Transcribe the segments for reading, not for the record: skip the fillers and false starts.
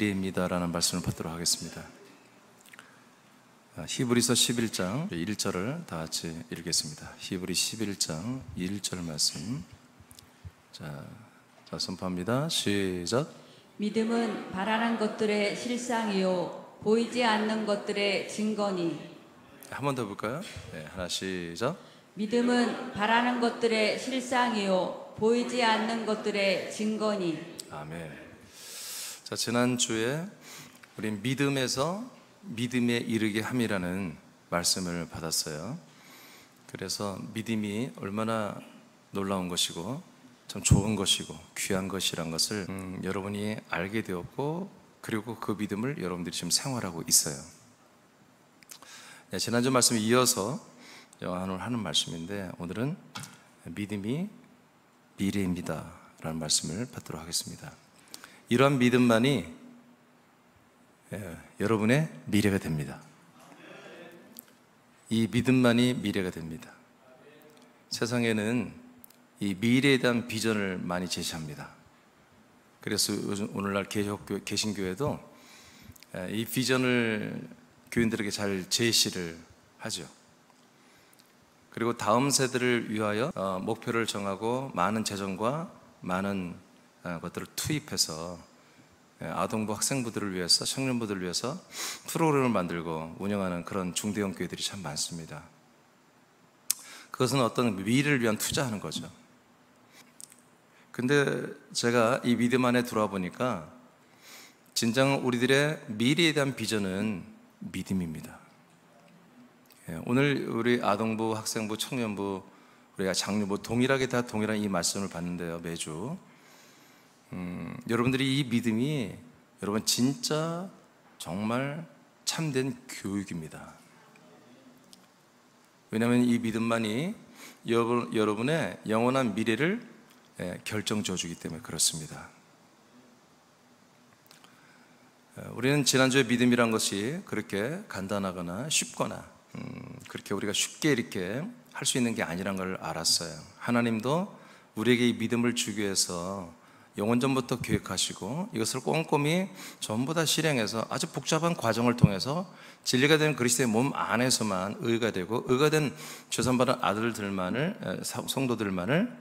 미래입니다라는 말씀을 받도록 하겠습니다. 히브리서 11장 1절을 다 같이 읽겠습니다. 히브리 11장 1절 말씀. 자, 선포합니다. 시작. 믿음은 바라는 것들의 실상이요 보이지 않는 것들의 증거니. 한 번 더 볼까요? 네, 하나 시작. 믿음은 바라는 것들의 실상이요 보이지 않는 것들의 증거니. 아멘. 자, 지난주에 우리 믿음에서 믿음에 이르게 함이라는 말씀을 받았어요. 그래서 믿음이 얼마나 놀라운 것이고 참 좋은 것이고 귀한 것이란 것을 여러분이 알게 되었고, 그리고 그 믿음을 여러분들이 지금 생활하고 있어요. 네, 지난주 말씀에 이어서 오늘 하는 말씀인데, 오늘은 믿음이 미래입니다 라는 말씀을 받도록 하겠습니다. 이러한 믿음만이 여러분의 미래가 됩니다. 이 믿음만이 미래가 됩니다. 세상에는 이 미래에 대한 비전을 많이 제시합니다. 그래서 오늘날 개신교회도 이 비전을 교인들에게 잘 제시를 하죠. 그리고 다음 세대를 위하여 목표를 정하고 많은 재정과 많은 것들을 투입해서 아동부 학생부들을 위해서, 청년부들을 위해서 프로그램을 만들고 운영하는 그런 중대형 교회들이 참 많습니다. 그것은 어떤 미래를 위한 투자하는 거죠. 근데 제가 이 믿음 안에 들어와 보니까 진정 우리들의 미래에 대한 비전은 믿음입니다. 오늘 우리 아동부, 학생부, 청년부, 우리가 장로부 동일하게 다 동일한 이 말씀을 받는데요, 매주. 여러분들이 이 믿음이 여러분 진짜 정말 참된 교육입니다. 왜냐하면 이 믿음만이 여러분의 영원한 미래를 결정져 주기 때문에 그렇습니다. 우리는 지난주에 믿음이란 것이 그렇게 간단하거나 쉽거나 그렇게 우리가 쉽게 이렇게 할 수 있는 게 아니란 걸 알았어요. 하나님도 우리에게 이 믿음을 주기 위해서 영원전부터 계획하시고 이것을 꼼꼼히 전부 다 실행해서 아주 복잡한 과정을 통해서 진리가 된 그리스도의 몸 안에서만 의가 되고, 의가 된 죄산받은 아들들만을, 성도들만을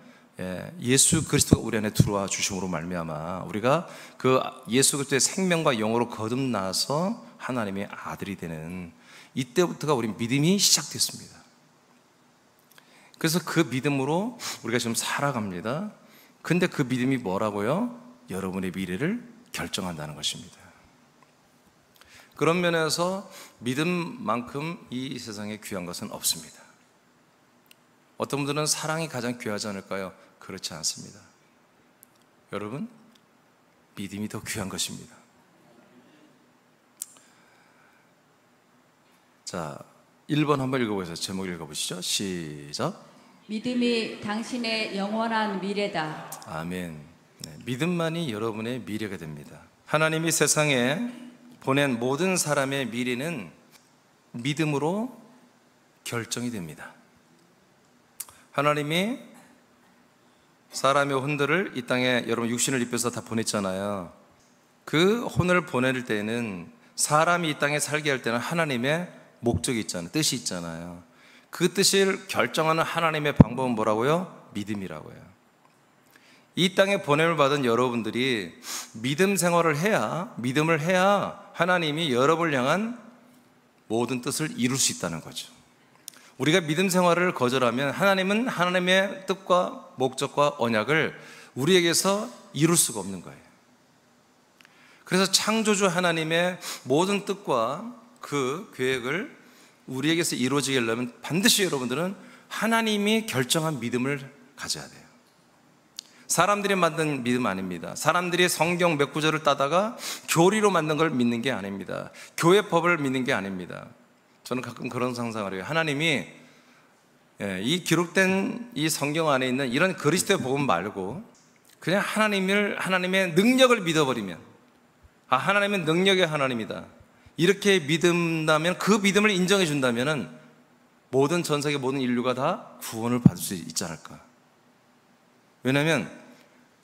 예수 그리스도가 우리 안에 들어와 주심으로 말미암아 우리가 그 예수 그리스도의 생명과 영으로 거듭나서 하나님의 아들이 되는 이때부터가 우리 믿음이 시작됐습니다. 그래서 그 믿음으로 우리가 지금 살아갑니다. 근데 그 믿음이 뭐라고요? 여러분의 미래를 결정한다는 것입니다. 그런 면에서 믿음만큼 이 세상에 귀한 것은 없습니다. 어떤 분들은 사랑이 가장 귀하지 않을까요? 그렇지 않습니다. 여러분, 믿음이 더 귀한 것입니다. 자, 1번 한번 읽어보세요. 제목 읽어보시죠. 시작. 믿음이 당신의 영원한 미래다. 아멘. 네, 믿음만이 여러분의 미래가 됩니다. 하나님이 세상에 보낸 모든 사람의 미래는 믿음으로 결정이 됩니다. 하나님이 사람의 혼들을 이 땅에 여러분 육신을 입혀서 다 보냈잖아요. 그 혼을 보낼 때는 사람이 이 땅에 살게 할 때는 하나님의 목적이 있잖아요. 뜻이 있잖아요. 그 뜻을 결정하는 하나님의 방법은 뭐라고요? 믿음이라고요. 이 땅에 보냄을 받은 여러분들이 믿음 생활을 해야, 믿음을 해야 하나님이 여러분을 향한 모든 뜻을 이룰 수 있다는 거죠. 우리가 믿음 생활을 거절하면 하나님은 하나님의 뜻과 목적과 언약을 우리에게서 이룰 수가 없는 거예요. 그래서 창조주 하나님의 모든 뜻과 그 계획을 우리에게서 이루어지게 하려면 반드시 여러분들은 하나님이 결정한 믿음을 가져야 돼요. 사람들이 만든 믿음 아닙니다. 사람들이 성경 몇 구절을 따다가 교리로 만든 걸 믿는 게 아닙니다. 교회 법을 믿는 게 아닙니다. 저는 가끔 그런 상상을 해요. 하나님이 이 기록된 이 성경 안에 있는 이런 그리스도의 복음 말고 그냥 하나님의 능력을 믿어버리면, 하나님은 능력의 하나님이다, 이렇게 믿는다면, 그 믿음을 인정해 준다면 모든 전 세계 모든 인류가 다 구원을 받을 수 있지 않을까. 왜냐하면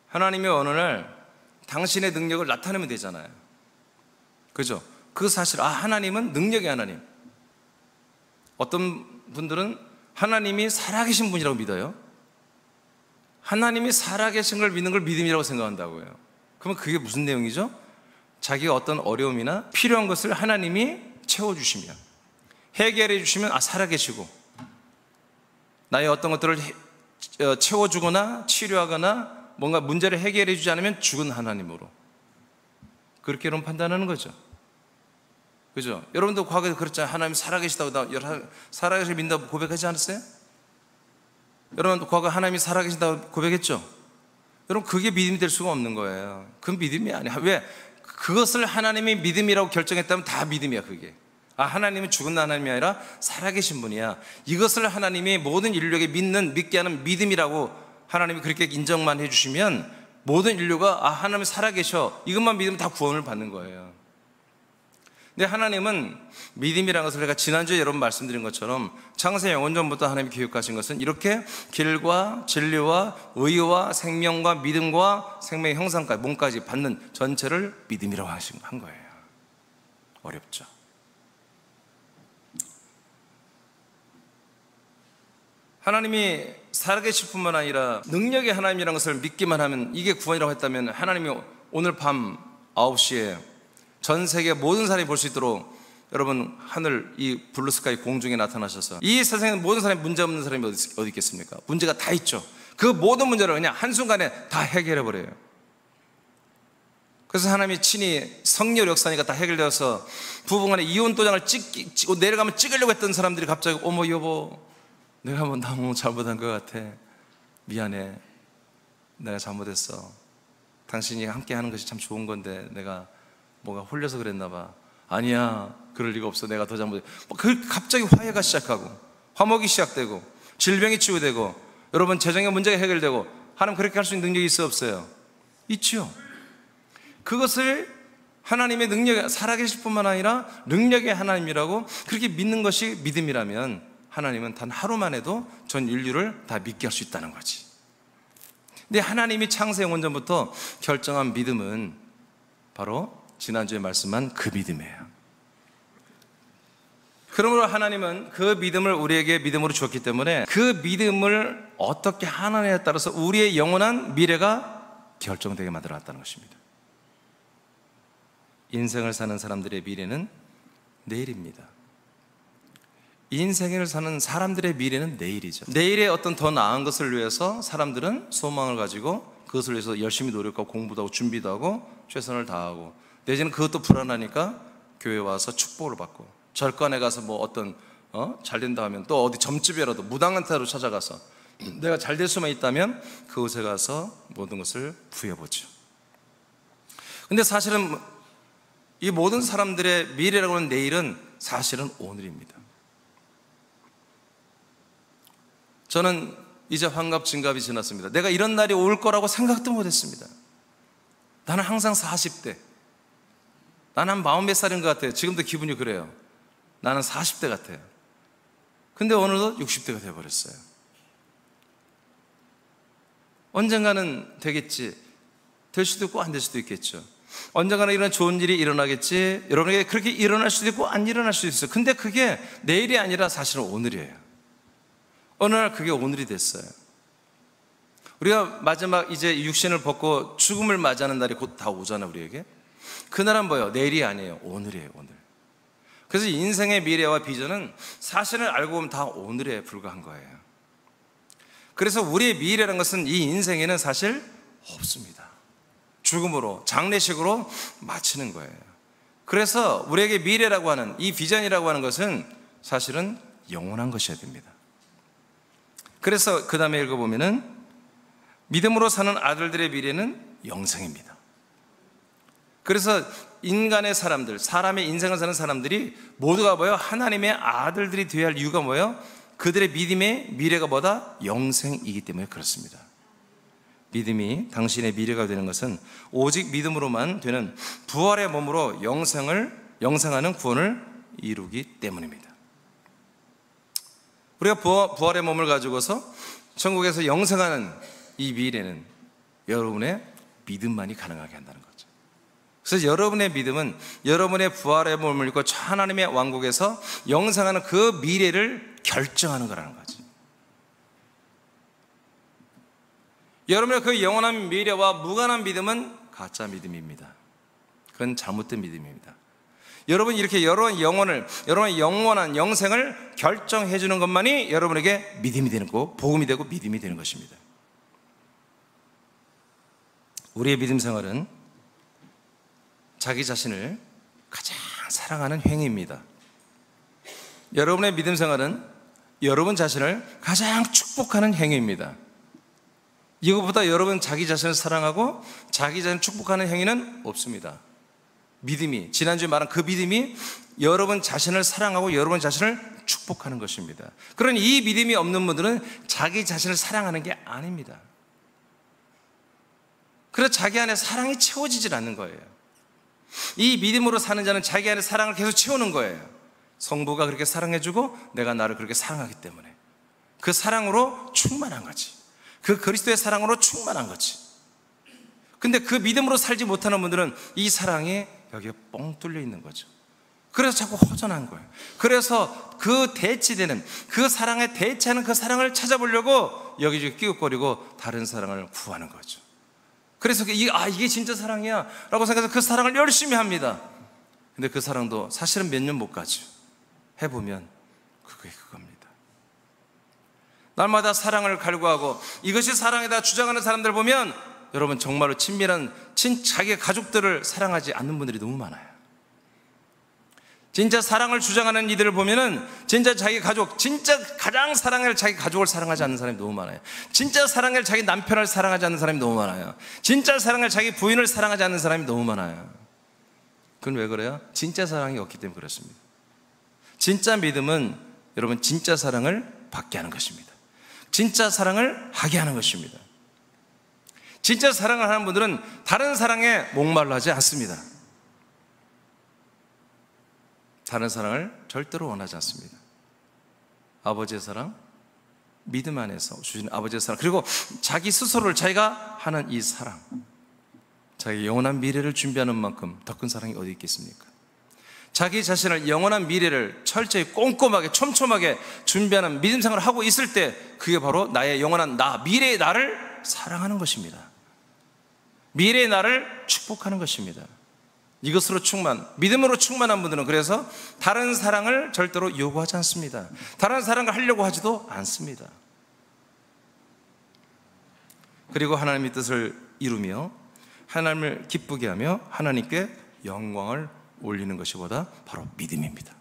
하나님이 어느 날 당신의 능력을 나타내면 되잖아요. 그죠? 그 사실, 하나님은 능력의 하나님. 어떤 분들은 하나님이 살아계신 분이라고 믿어요. 하나님이 살아계신 걸 믿는 걸 믿음이라고 생각한다고요. 그러면 그게 무슨 내용이죠? 자기가 어떤 어려움이나 필요한 것을 하나님이 채워주시면, 해결해 주시면 살아계시고, 나의 어떤 것들을 채워주거나 치료하거나 뭔가 문제를 해결해 주지 않으면 죽은 하나님으로, 그렇게 여러분 판단하는 거죠. 그죠? 여러분도 과거에 그랬잖아요. 하나님 살아계시다고, 살아계시다고 믿는다고 고백하지 않았어요? 여러분도 과거에 하나님이 살아계신다고 고백했죠? 여러분, 그게 믿음이 될 수가 없는 거예요. 그건 믿음이 아니야. 왜? 그것을 하나님이 믿음이라고 결정했다면 다 믿음이야, 그게. 하나님은 죽은 하나님이 아니라 살아계신 분이야. 이것을 하나님이 모든 인류에게 믿게 하는 믿음이라고 하나님이 그렇게 인정만 해주시면 모든 인류가 하나님이 살아계셔, 이것만 믿으면 다 구원을 받는 거예요. 근데 하나님은 믿음이라는 것을 제가 지난주에 여러분 말씀드린 것처럼 창세 영원전부터 하나님이 교육하신 것은 이렇게 길과 진리와 의와 생명과 믿음과 생명의 형상까지, 몸까지 받는 전체를 믿음이라고 한 거예요. 어렵죠. 하나님이 살아계실 뿐만 아니라 능력의 하나님이라는 것을 믿기만 하면 이게 구원이라고 했다면, 하나님이 오늘 밤 9시에 전 세계 모든 사람이 볼 수 있도록 여러분 하늘 이 블루스카이 공중에 나타나셔서 이 세상에 모든 사람이 문제 없는 사람이 어디 있겠습니까? 문제가 다 있죠. 그 모든 문제를 그냥 한순간에 다 해결해 버려요. 그래서 하나님이 친히 성령 역사니까 다 해결되어서 부부간에 이혼 도장을 찍고 내려가면 찍으려고 했던 사람들이 갑자기 어머 여보, 내가 너무 잘못한 것 같아, 미안해, 내가 잘못했어, 당신이 함께 하는 것이 참 좋은 건데 내가 뭐가 홀려서 그랬나 봐. 아니야, 그럴 리가 없어, 내가 더 잘못해. 갑자기 화해가 시작하고 화목이 시작되고 질병이 치유되고 여러분 재정의 문제가 해결되고, 하나님 그렇게 할 수 있는 능력이 있어 없어요? 있죠. 그것을 하나님의 능력이 살아계실 뿐만 아니라 능력의 하나님이라고 그렇게 믿는 것이 믿음이라면, 하나님은 단 하루만 해도 전 인류를 다 믿게 할 수 있다는 거지. 근데 하나님이 창세 영원전부터 결정한 믿음은 바로 지난주에 말씀한 그 믿음이에요. 그러므로 하나님은 그 믿음을 우리에게 믿음으로 주었기 때문에 그 믿음을 어떻게 하느냐에 따라서 우리의 영원한 미래가 결정되게 만들어놨다는 것입니다. 인생을 사는 사람들의 미래는 내일입니다. 인생을 사는 사람들의 미래는 내일이죠. 내일의 어떤 더 나은 것을 위해서 사람들은 소망을 가지고 그것을 위해서 열심히 노력하고 공부도 하고 준비도 하고 최선을 다하고, 내지는 그것도 불안하니까 교회 와서 축복을 받고, 절간에 가서 뭐 어떤 잘 된다 하면 또 어디 점집이라도 무당한테로 찾아가서 내가 잘 될 수만 있다면 그곳에 가서 모든 것을 부여보죠. 근데 사실은 이 모든 사람들의 미래라고 하는 내일은 사실은 오늘입니다. 저는 이제 환갑 진갑이 지났습니다. 내가 이런 날이 올 거라고 생각도 못했습니다. 나는 항상 40대, 나는 한 40몇 살인 것 같아요. 지금도 기분이 그래요. 나는 40대 같아요. 근데 오늘도 60대가 되어버렸어요. 언젠가는 되겠지. 될 수도 있고 안 될 수도 있겠죠. 언젠가는 이런 좋은 일이 일어나겠지. 여러분에게 그렇게 일어날 수도 있고 안 일어날 수도 있어요. 근데 그게 내일이 아니라 사실은 오늘이에요. 어느 날 그게 오늘이 됐어요. 우리가 마지막 이제 육신을 벗고 죽음을 맞이하는 날이 곧 다 오잖아요, 우리에게. 그날은 뭐예요? 내일이 아니에요. 오늘이에요, 오늘. 그래서 인생의 미래와 비전은 사실을 알고 보면 다 오늘에 불과한 거예요. 그래서 우리의 미래라는 것은 이 인생에는 사실 없습니다. 죽음으로, 장례식으로 마치는 거예요. 그래서 우리에게 미래라고 하는 이 비전이라고 하는 것은 사실은 영원한 것이어야 됩니다. 그래서 그 다음에 읽어보면은 믿음으로 사는 아들들의 미래는 영생입니다. 그래서 인간의 사람들, 사람의 인생을 사는 사람들이 모두가 뭐예요? 하나님의 아들들이 되어야 할 이유가 뭐예요? 그들의 믿음의 미래가 뭐다? 영생이기 때문에 그렇습니다. 믿음이 당신의 미래가 되는 것은 오직 믿음으로만 되는 부활의 몸으로 영생하는 구원을 이루기 때문입니다. 우리가 부활의 몸을 가지고서 천국에서 영생하는 이 미래는 여러분의 믿음만이 가능하게 한다는 거죠. 그래서 여러분의 믿음은 여러분의 부활의 몸을 입고 저 하나님의 왕국에서 영생하는 그 미래를 결정하는 거라는 거지. 여러분의 그 영원한 미래와 무관한 믿음은 가짜 믿음입니다. 그건 잘못된 믿음입니다. 여러분 이렇게 여러분의 영원한 영생을 결정해 주는 것만이 여러분에게 믿음이 되는 거고 복음이 되고 믿음이 되는 것입니다. 우리의 믿음 생활은 자기 자신을 가장 사랑하는 행위입니다. 여러분의 믿음 생활은 여러분 자신을 가장 축복하는 행위입니다. 이것보다 여러분 자기 자신을 사랑하고 자기 자신을 축복하는 행위는 없습니다. 믿음이, 지난주에 말한 그 믿음이 여러분 자신을 사랑하고 여러분 자신을 축복하는 것입니다. 그러니 이 믿음이 없는 분들은 자기 자신을 사랑하는 게 아닙니다. 그래서 자기 안에 사랑이 채워지질 않는 거예요. 이 믿음으로 사는 자는 자기 안에 사랑을 계속 채우는 거예요. 성부가 그렇게 사랑해주고 내가 나를 그렇게 사랑하기 때문에 그 사랑으로 충만한 거지. 그 그리스도의 사랑으로 충만한 거지. 근데 그 믿음으로 살지 못하는 분들은 이 사랑이 여기에 뻥 뚫려 있는 거죠. 그래서 자꾸 허전한 거예요. 그래서 그 대치되는, 그 사랑에 대치하는 그 사랑을 찾아보려고 여기저기 끼웃거리고 다른 사랑을 구하는 거죠. 그래서 이게 진짜 사랑이야 라고 생각해서 그 사랑을 열심히 합니다. 근데 그 사랑도 사실은 몇 년 못 가죠. 해보면 그게 그겁니다. 날마다 사랑을 갈구하고 이것이 사랑이다 주장하는 사람들 보면 여러분 정말로 친밀한 자기 가족들을 사랑하지 않는 분들이 너무 많아요. 진짜 사랑을 주장하는 이들을 보면은 진짜 자기 가족, 진짜 가장 사랑할 자기 가족을 사랑하지 않는 사람이 너무 많아요. 진짜 사랑할 자기 남편을 사랑하지 않는 사람이 너무 많아요. 진짜 사랑할 자기 부인을 사랑하지 않는 사람이 너무 많아요. 그건 왜 그래요? 진짜 사랑이 없기 때문에 그렇습니다. 진짜 믿음은 여러분 진짜 사랑을 받게 하는 것입니다. 진짜 사랑을 하게 하는 것입니다. 진짜 사랑을 하는 분들은 다른 사랑에 목말라 하지 않습니다. 다른 사랑을 절대로 원하지 않습니다. 아버지의 사랑, 믿음 안에서 주신 아버지의 사랑, 그리고 자기 스스로를 자기가 하는 이 사랑, 자기 영원한 미래를 준비하는 만큼 더 큰 사랑이 어디 있겠습니까? 자기 자신을 영원한 미래를 철저히 꼼꼼하게 촘촘하게 준비하는 믿음 생활을 하고 있을 때 그게 바로 나의 영원한 나, 미래의 나를 사랑하는 것입니다. 미래의 나를 축복하는 것입니다. 이것으로 믿음으로 충만한 분들은 그래서 다른 사랑을 절대로 요구하지 않습니다. 다른 사랑을 하려고 하지도 않습니다. 그리고 하나님의 뜻을 이루며 하나님을 기쁘게 하며 하나님께 영광을 올리는 것이보다 바로 믿음입니다.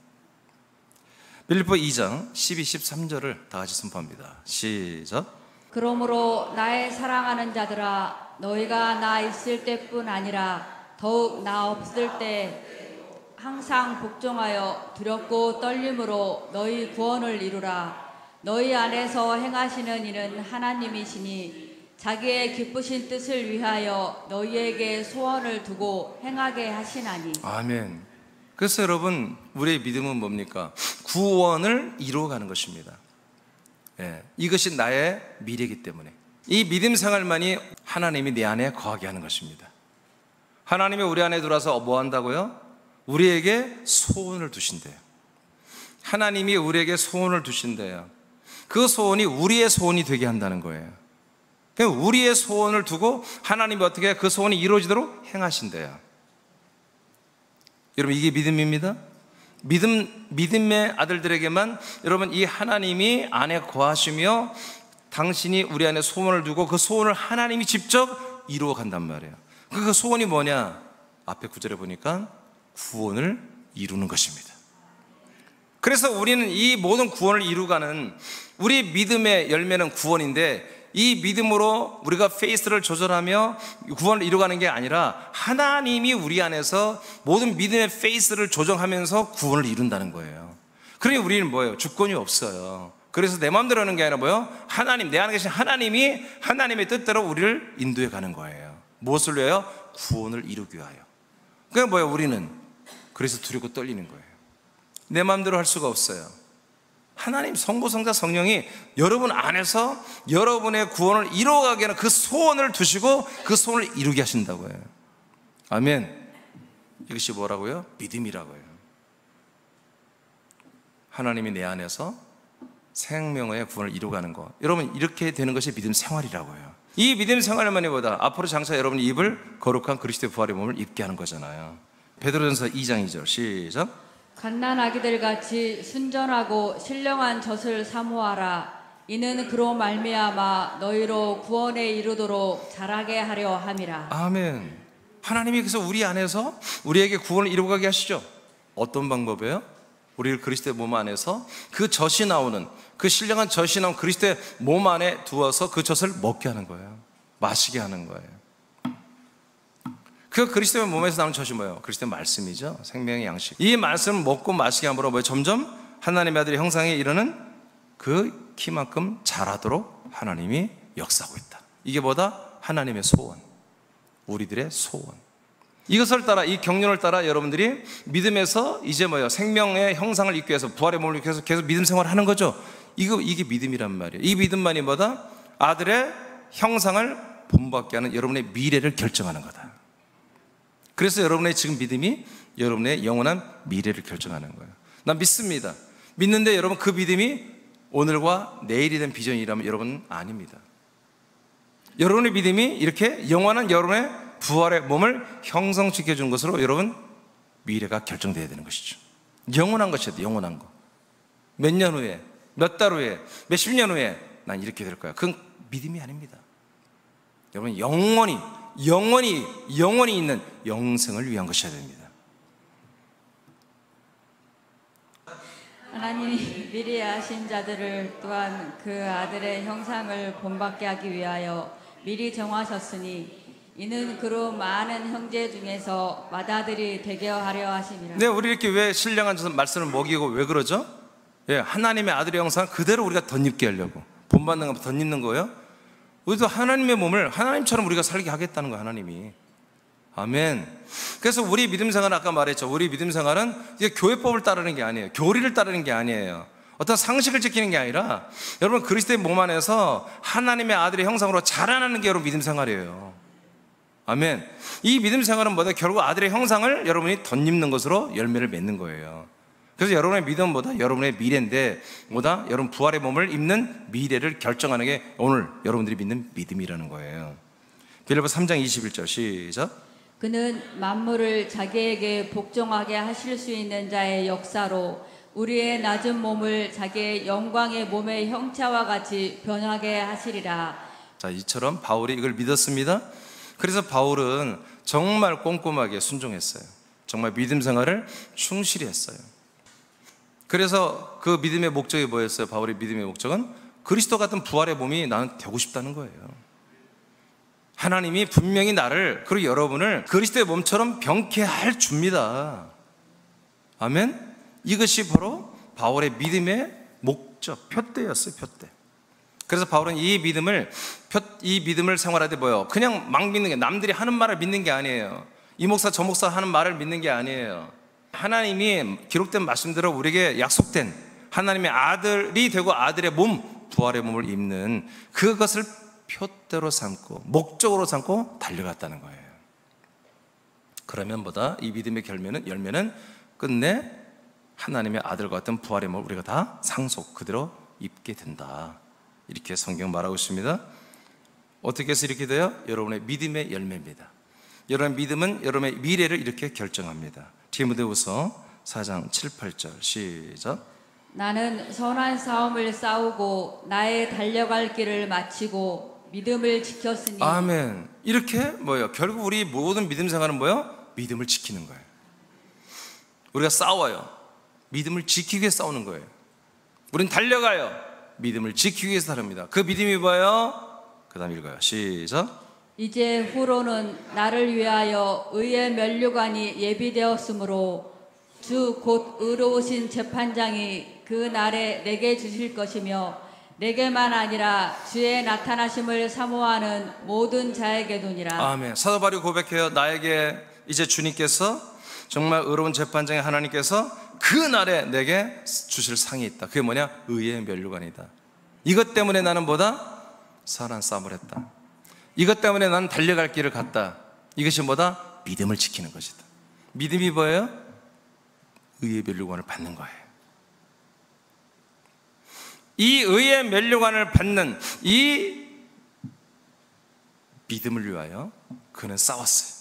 빌립보 2장 12, 13절을 다 같이 선포합니다. 시작. 그러므로 나의 사랑하는 자들아, 너희가 나 있을 때뿐 아니라 더욱 나 없을 때 항상 복종하여 두렵고 떨림으로 너희 구원을 이루라. 너희 안에서 행하시는 이는 하나님이시니 자기의 기쁘신 뜻을 위하여 너희에게 소원을 두고 행하게 하시나니. 아멘. 그래서 여러분 우리의 믿음은 뭡니까? 구원을 이루어가는 것입니다. 이것이 나의 미래이기 때문에 이 믿음 생활만이 하나님이 내 안에 거하게 하는 것입니다. 하나님이 우리 안에 들어와서 뭐 한다고요? 우리에게 소원을 두신대요. 하나님이 우리에게 소원을 두신대요. 그 소원이 우리의 소원이 되게 한다는 거예요. 우리의 소원을 두고 하나님이 어떻게 그 소원이 이루어지도록 행하신대요. 여러분 이게 믿음입니다. 믿음의 아들들에게만 여러분 이 하나님이 안에 거하시며 당신이 우리 안에 소원을 두고 그 소원을 하나님이 직접 이루어 간단 말이에요. 그 소원이 뭐냐? 앞에 구절에 보니까 구원을 이루는 것입니다. 그래서 우리는 이 모든 구원을 이루가는 우리 믿음의 열매는 구원인데 이 믿음으로 우리가 페이스를 조절하며 구원을 이루가는 게 아니라 하나님이 우리 안에서 모든 믿음의 페이스를 조정하면서 구원을 이룬다는 거예요. 그러니 우리는 뭐예요? 주권이 없어요. 그래서 내 마음대로 하는 게 아니라 뭐예요? 하나님, 내 안에 계신 하나님이 하나님의 뜻대로 우리를 인도해 가는 거예요. 무엇을 위하여? 구원을 이루기 위하여. 그게 뭐예요? 우리는 그래서 두렵고 떨리는 거예요. 내 마음대로 할 수가 없어요. 하나님 성부, 성자, 성령이 여러분 안에서 여러분의 구원을 이루어가게 하는 그 소원을 두시고 그 소원을 이루게 하신다고 해요. 아멘. 이것이 뭐라고요? 믿음이라고요. 하나님이 내 안에서 생명의 구원을 이루어가는 것. 여러분, 이렇게 되는 것이 믿음 생활이라고요. 이 믿음 생활만이 뭐다? 앞으로 장차 여러분이 입을 거룩한 그리스도의 부활의 몸을 입게 하는 거잖아요. 베드로전서 2장 2절 시작. 갓난아기들 같이 순전하고 신령한 젖을 사모하라. 이는 그로 말미암아 너희로 구원에 이르도록 자라게 하려 함이라. 아멘. 하나님이 그래서 우리 안에서 우리에게 구원을 이루어가게 하시죠. 어떤 방법이에요? 우리를 그리스도의 몸 안에서 그 젖이 나오는, 그 신령한 젖이 나온 그리스도의 몸 안에 두어서 그 젖을 먹게 하는 거예요. 마시게 하는 거예요. 그 그리스도의 몸에서 나오는 젖이 뭐예요? 그리스도의 말씀이죠. 생명의 양식. 이 말씀을 먹고 마시게 함으로 뭐예요? 점점 하나님의 아들의 형상에 이르는 그 키만큼 자라도록 하나님이 역사하고 있다. 이게 뭐다? 하나님의 소원, 우리들의 소원. 이것을 따라, 이 경륜을 따라 여러분들이 믿음에서 이제 뭐예요? 생명의 형상을 입기 위해서, 부활의 몸을 입기 위해서 계속 믿음 생활을 하는 거죠. 이게 믿음이란 말이에요. 이 믿음만이 뭐다? 아들의 형상을 본받게 하는 여러분의 미래를 결정하는 거다. 그래서 여러분의 지금 믿음이 여러분의 영원한 미래를 결정하는 거예요. 난 믿습니다. 믿는데 여러분, 그 믿음이 오늘과 내일이 된 비전이라면 여러분은 아닙니다. 여러분의 믿음이 이렇게 영원한 여러분의 부활의 몸을 형성시켜 준 것으로 여러분 미래가 결정되어야 되는 것이죠. 영원한 것이어야 돼요. 영원한 거. 몇 년 후에, 몇 달 후에, 몇십 년 후에 난 이렇게 될 거야. 그건 믿음이 아닙니다. 여러분, 영원히 있는 영생을 위한 것이어야 됩니다. 하나님이 미리 아신 자들을 또한 그 아들의 형상을 본받게 하기 위하여 미리 정하셨으니 이는 그로 많은 형제 중에서 맏아들이 되게 하려 하심이라. 네, 우리 이렇게 왜 신령한 말씀을 먹이고 왜 그러죠? 예, 하나님의 아들의 형상 그대로 우리가 덧입게 하려고. 본받는 거 덧입는 거예요. 우리도 하나님의 몸을 하나님처럼 우리가 살게 하겠다는 거예요, 하나님이. 아멘. 그래서 우리 믿음 생활은 아까 말했죠. 우리 믿음 생활은 이제 교회법을 따르는 게 아니에요. 교리를 따르는 게 아니에요. 어떤 상식을 지키는 게 아니라 여러분 그리스도의 몸 안에서 하나님의 아들의 형상으로 자라나는 게 여러분 믿음 생활이에요. 아멘. 이 믿음 생활은 뭐다? 결국 아들의 형상을 여러분이 덧입는 것으로 열매를 맺는 거예요. 그래서 여러분의 믿음은 뭐다? 여러분의 미래인데 뭐다? 여러분 부활의 몸을 입는 미래를 결정하는 게 오늘 여러분들이 믿는 믿음이라는 거예요. 빌립보 3장 21절 시작. 그는 만물을 자기에게 복종하게 하실 수 있는 자의 역사로 우리의 낮은 몸을 자기의 영광의 몸의 형체와 같이 변하게 하시리라. 자, 이처럼 바울이 이걸 믿었습니다. 그래서 바울은 정말 꼼꼼하게 순종했어요. 정말 믿음 생활을 충실히 했어요. 그래서 그 믿음의 목적이 뭐였어요? 바울의 믿음의 목적은 그리스도 같은 부활의 몸이 나는 되고 싶다는 거예요. 하나님이 분명히 나를, 그리고 여러분을 그리스도의 몸처럼 병케 할 줍니다. 아멘? 이것이 바로 바울의 믿음의 목적, 표대였어요, 표대. 그래서 바울은 이 믿음을 생활할 때 뭐예요? 그냥 막 믿는 게, 남들이 하는 말을 믿는 게 아니에요. 이 목사 저 목사 하는 말을 믿는 게 아니에요. 하나님이 기록된 말씀대로 우리에게 약속된 하나님의 아들이 되고 아들의 몸, 부활의 몸을 입는 그것을 표대로 삼고 목적으로 삼고 달려갔다는 거예요. 그러면 뭐다? 이 믿음의 열매는 끝내 하나님의 아들과 같은 부활의 몸을 우리가 다 상속 그대로 입게 된다. 이렇게 성경 말하고 있습니다. 어떻게 해서 이렇게 돼요? 여러분의 믿음의 열매입니다. 여러분의 믿음은 여러분의 미래를 이렇게 결정합니다. 디모데후서 4장 7, 8절 시작. 나는 선한 싸움을 싸우고 나의 달려갈 길을 마치고 믿음을 지켰으니. 아멘. 이렇게 뭐예요? 결국 우리 모든 믿음 생활은 뭐예요? 믿음을 지키는 거예요. 우리가 싸워요. 믿음을 지키기 위해 싸우는 거예요. 우린 달려가요. 믿음을 지키기 위해서 다릅니다. 그 믿음이 뭐예요? 그 다음 읽어요. 시작. 이제 후로는 나를 위하여 의의 면류관이 예비되었으므로 주 곧 의로우신 재판장이 그 날에 내게 주실 것이며 내게만 아니라 주의 나타나심을 사모하는 모든 자에게도니라. 아멘. 사도 바울이 고백해요. 나에게 이제 주님께서 정말 의로운 재판장의 하나님께서 그 날에 내게 주실 상이 있다. 그게 뭐냐? 의의 면류관이다. 이것 때문에 나는 뭐다? 선한 싸움을 했다. 이것 때문에 나는 달려갈 길을 갔다. 이것이 뭐다? 믿음을 지키는 것이다. 믿음이 뭐예요? 의의 면류관을 받는 거예요. 이 의의 면류관을 받는 이 믿음을 위하여 그는 싸웠어요.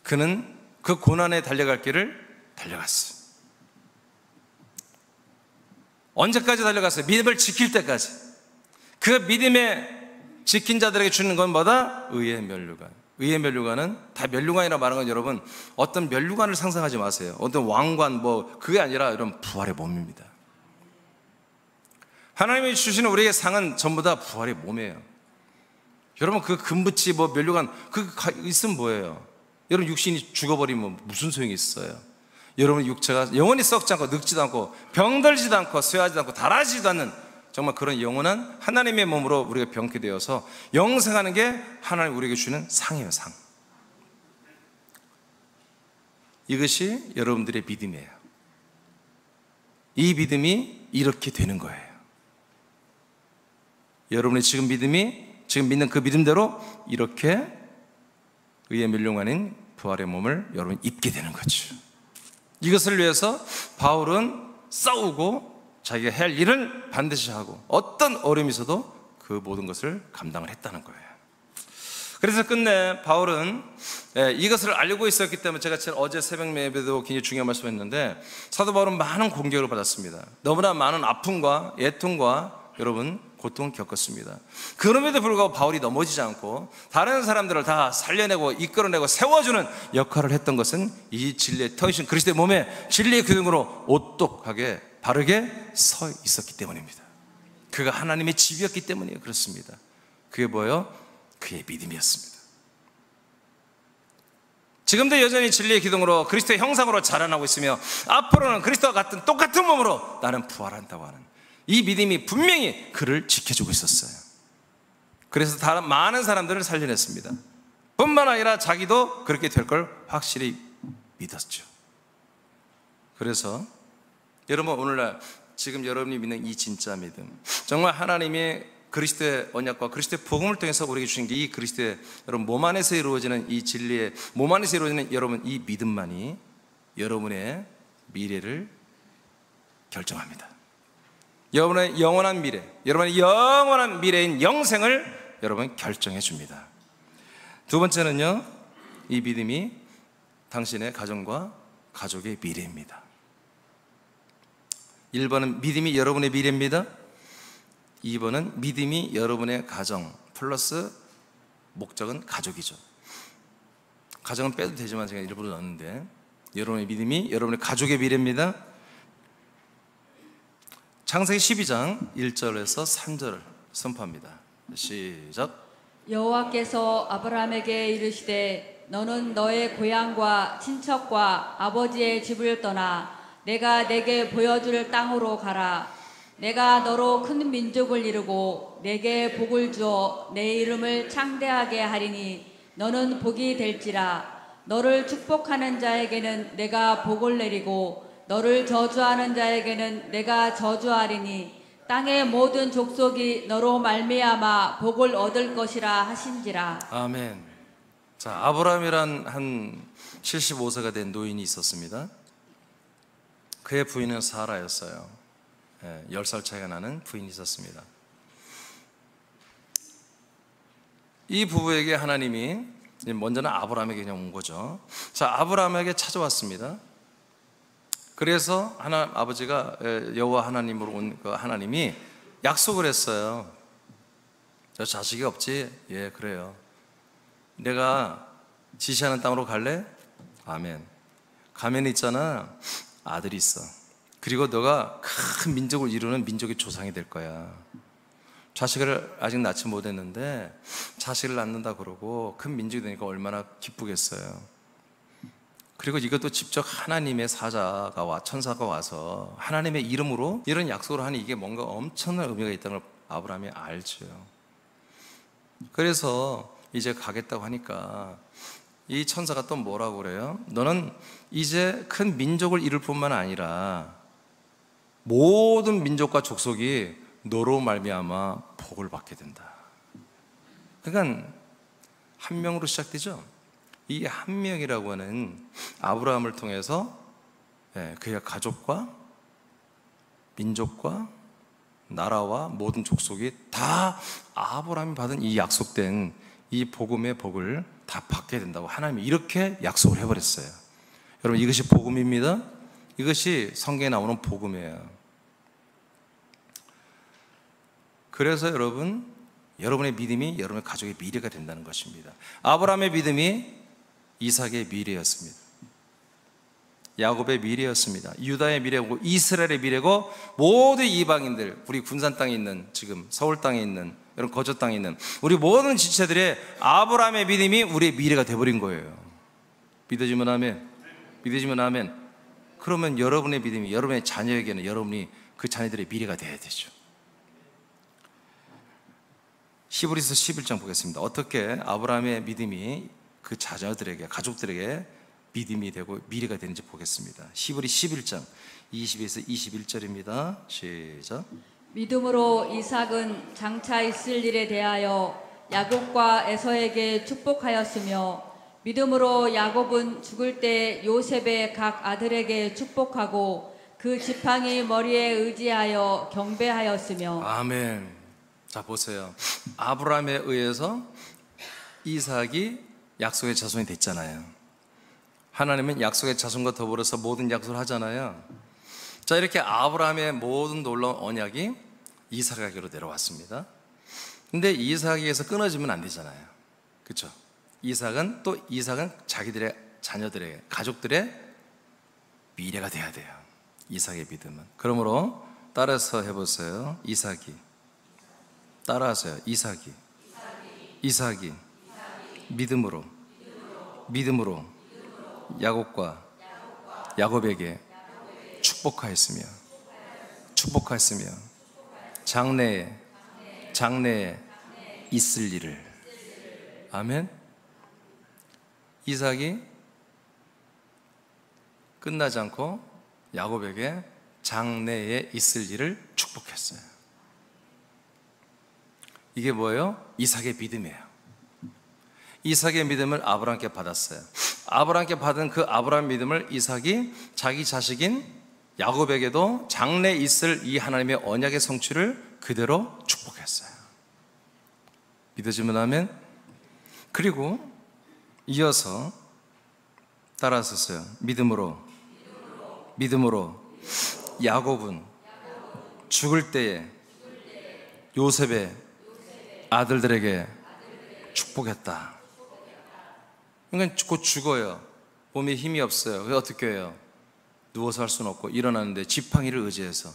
그는 그 고난에 달려갈 길을 달려갔어요. 언제까지 달려갔어요? 믿음을 지킬 때까지. 그 믿음에 지킨 자들에게 주는 건 뭐다? 의의 면류관. 의의 면류관은 다 면류관이라 말하는 건 여러분 어떤 면류관을 상상하지 마세요. 어떤 왕관 그게 아니라 여러분 부활의 몸입니다. 하나님이 주시는 우리에게 상은 전부 다 부활의 몸이에요. 여러분 그 금붙이 면류관 있으면 뭐예요? 여러분 육신이 죽어버리면 무슨 소용이 있어요? 여러분 육체가 영원히 썩지 않고 늙지도 않고 병들지도 않고 쇠하지도 않고 닳아지지도 않는 정말 그런 영원한 하나님의 몸으로 우리가 병케 되어서 영생하는 게 하나님 우리에게 주는 상이에요. 상. 이것이 여러분들의 믿음이에요. 이 믿음이 이렇게 되는 거예요. 여러분의 지금 믿는 그 믿음대로 이렇게 의의 면류관인 부활의 몸을 여러분 입게 되는 거죠. 이것을 위해서 바울은 싸우고 자기가 할 일을 반드시 하고 어떤 어려움이 있어도 그 모든 것을 감당을 했다는 거예요. 그래서 끝내 바울은 이것을 알고 있었기 때문에 제가 어제 새벽 예배도 굉장히 중요한 말씀했는데 사도 바울은 많은 공격을 받았습니다. 너무나 많은 아픔과 애통과 여러분 고통을 겪었습니다. 그럼에도 불구하고 바울이 넘어지지 않고 다른 사람들을 다 살려내고 이끌어내고 세워주는 역할을 했던 것은 이 진리의 터이신 그리스도의 몸에 진리의 기둥으로 오똑하게 바르게 서 있었기 때문입니다. 그가 하나님의 집이었기 때문이에요. 그렇습니다. 그게 뭐예요? 그의 믿음이었습니다. 지금도 여전히 진리의 기둥으로 그리스도의 형상으로 자라나고 있으며 앞으로는 그리스도와 같은 똑같은 몸으로 나는 부활한다고 하는 이 믿음이 분명히 그를 지켜주고 있었어요. 그래서 다른 많은 사람들을 살려냈습니다. 뿐만 아니라 자기도 그렇게 될 걸 확실히 믿었죠. 그래서 여러분 오늘날 지금 여러분이 믿는 이 진짜 믿음, 정말 하나님의 그리스도의 언약과 그리스도의 복음을 통해서 우리에게 주신 게 이 그리스도의 여러분 몸 안에서 이루어지는 이 진리의 몸 안에서 이루어지는 여러분 이 믿음만이 여러분의 미래를 결정합니다. 여러분의 영원한 미래, 여러분의 영원한 미래인 영생을 여러분 결정해 줍니다. 두 번째는요, 이 믿음이 당신의 가정과 가족의 미래입니다. 1번은 믿음이 여러분의 미래입니다. 2번은 믿음이 여러분의 가정 플러스 목적은 가족이죠. 가정은 빼도 되지만 제가 일부러 넣었는데 여러분의 믿음이 여러분의 가족의 미래입니다. 창세기 12장 1절에서 3절을 선포합니다. 시작. 여호와께서 아브라함에게 이르시되 너는 너의 고향과 친척과 아버지의 집을 떠나 내가 내게 보여줄 땅으로 가라. 내가 너로 큰 민족을 이루고 내게 복을 주어 내 이름을 창대하게 하리니 너는 복이 될지라. 너를 축복하는 자에게는 내가 복을 내리고 너를 저주하는 자에게는 내가 저주하리니 땅의 모든 족속이 너로 말미암아 복을 얻을 것이라 하신지라. 아멘. 자, 아브라함이란 한 75세가 된 노인이 있었습니다. 그의 부인은 사라였어요. 10살 차이가 나는 부인이 있었습니다. 이 부부에게 하나님이 먼저는 아브라함에게 그냥 온 거죠. 자, 아브라함에게 찾아왔습니다. 그래서 아버지가 여호와 하나님으로 온 그 하나님이 약속을 했어요. 저 자식이 없지? 예, 그래요. 내가 지시하는 땅으로 갈래? 아멘. 가면 있잖아, 아들이 있어. 그리고 너가 큰 민족을 이루는 민족의 조상이 될 거야. 자식을 아직 낳지 못했는데 자식을 낳는다 그러고 큰 민족이 되니까 얼마나 기쁘겠어요. 그리고 이것도 직접 하나님의 사자가 천사가 와서 하나님의 이름으로 이런 약속을 하니 이게 뭔가 엄청난 의미가 있다는 걸 아브라함이 알죠. 그래서 이제 가겠다고 하니까 이 천사가 또 뭐라고 그래요? 너는 이제 큰 민족을 이룰 뿐만 아니라 모든 민족과 족속이 너로 말미암아 복을 받게 된다. 그러니까 한 명으로 시작되죠. 이 한 명이라고 하는 아브라함을 통해서 그의 가족과 민족과 나라와 모든 족속이 다 아브라함이 받은 이 약속된 이 복음의 복을 다 받게 된다고 하나님이 이렇게 약속을 해버렸어요. 여러분, 이것이 복음입니다. 이것이 성경에 나오는 복음이에요. 그래서 여러분의 믿음이 여러분의 가족의 미래가 된다는 것입니다. 아브라함의 믿음이 이삭의 미래였습니다. 야곱의 미래였습니다. 유다의 미래고 이스라엘의 미래고 모든 이방인들, 우리 군산 땅에 있는, 지금 서울 땅에 있는, 여러분 거저 땅에 있는 우리 모든 지체들의 아브라함의 믿음이 우리의 미래가 되어버린 거예요. 믿어지면 아멘. 믿어지면 아멘. 그러면 여러분의 믿음이 여러분의 자녀에게는 여러분이 그 자녀들의 미래가 되어야 되죠. 히브리서 11장 보겠습니다. 어떻게 아브라함의 믿음이 그 자녀들에게, 가족들에게 믿음이 되고 미래가 되는지 보겠습니다. 히브리 11장 20에서 21절입니다. 시작. 믿음으로 이삭은 장차 있을 일에 대하여 야곱과 에서에게 축복하였으며 믿음으로 야곱은 죽을 때 요셉의 각 아들에게 축복하고 그 지팡이 머리에 의지하여 경배하였으며. 아멘. 자, 보세요. 아브라함에 의해서 이삭이 약속의 자손이 됐잖아요. 하나님은 약속의 자손과 더불어서 모든 약속을 하잖아요. 자, 이렇게 아브라함의 모든 놀라운 언약이 이삭에게로 내려왔습니다. 근데 이삭에게서 끊어지면 안 되잖아요. 그렇죠? 이삭은 자기들의 자녀들의, 가족들의 미래가 돼야 돼요. 이삭의 믿음은. 그러므로 따라서 해보세요. 따라하세요. 이삭이 믿음으로 야곱과 야곱에게 축복하였으며 장래에 있을 일을. 아멘. 이삭이 끝나지 않고 야곱에게 장래에 있을 일을 축복했어요. 이게 뭐예요? 이삭의 믿음이에요. 이삭의 믿음을 아브라함께 받았어요. 아브라함께 받은 그 아브라함 믿음을 이삭이 자기 자식인 야곱에게도 장래에 있을 이 하나님의 언약의 성취를 그대로 축복했어요. 믿어지면 아멘. 그리고 이어서 따라하셨어요. 믿음으로 야곱은 죽을 때에 요셉의 아들들에게 축복했다. 그러니까 곧 죽어요. 몸에 힘이 없어요. 왜 어떻게 해요? 누워서 할 수는 없고 일어나는데 지팡이를 의지해서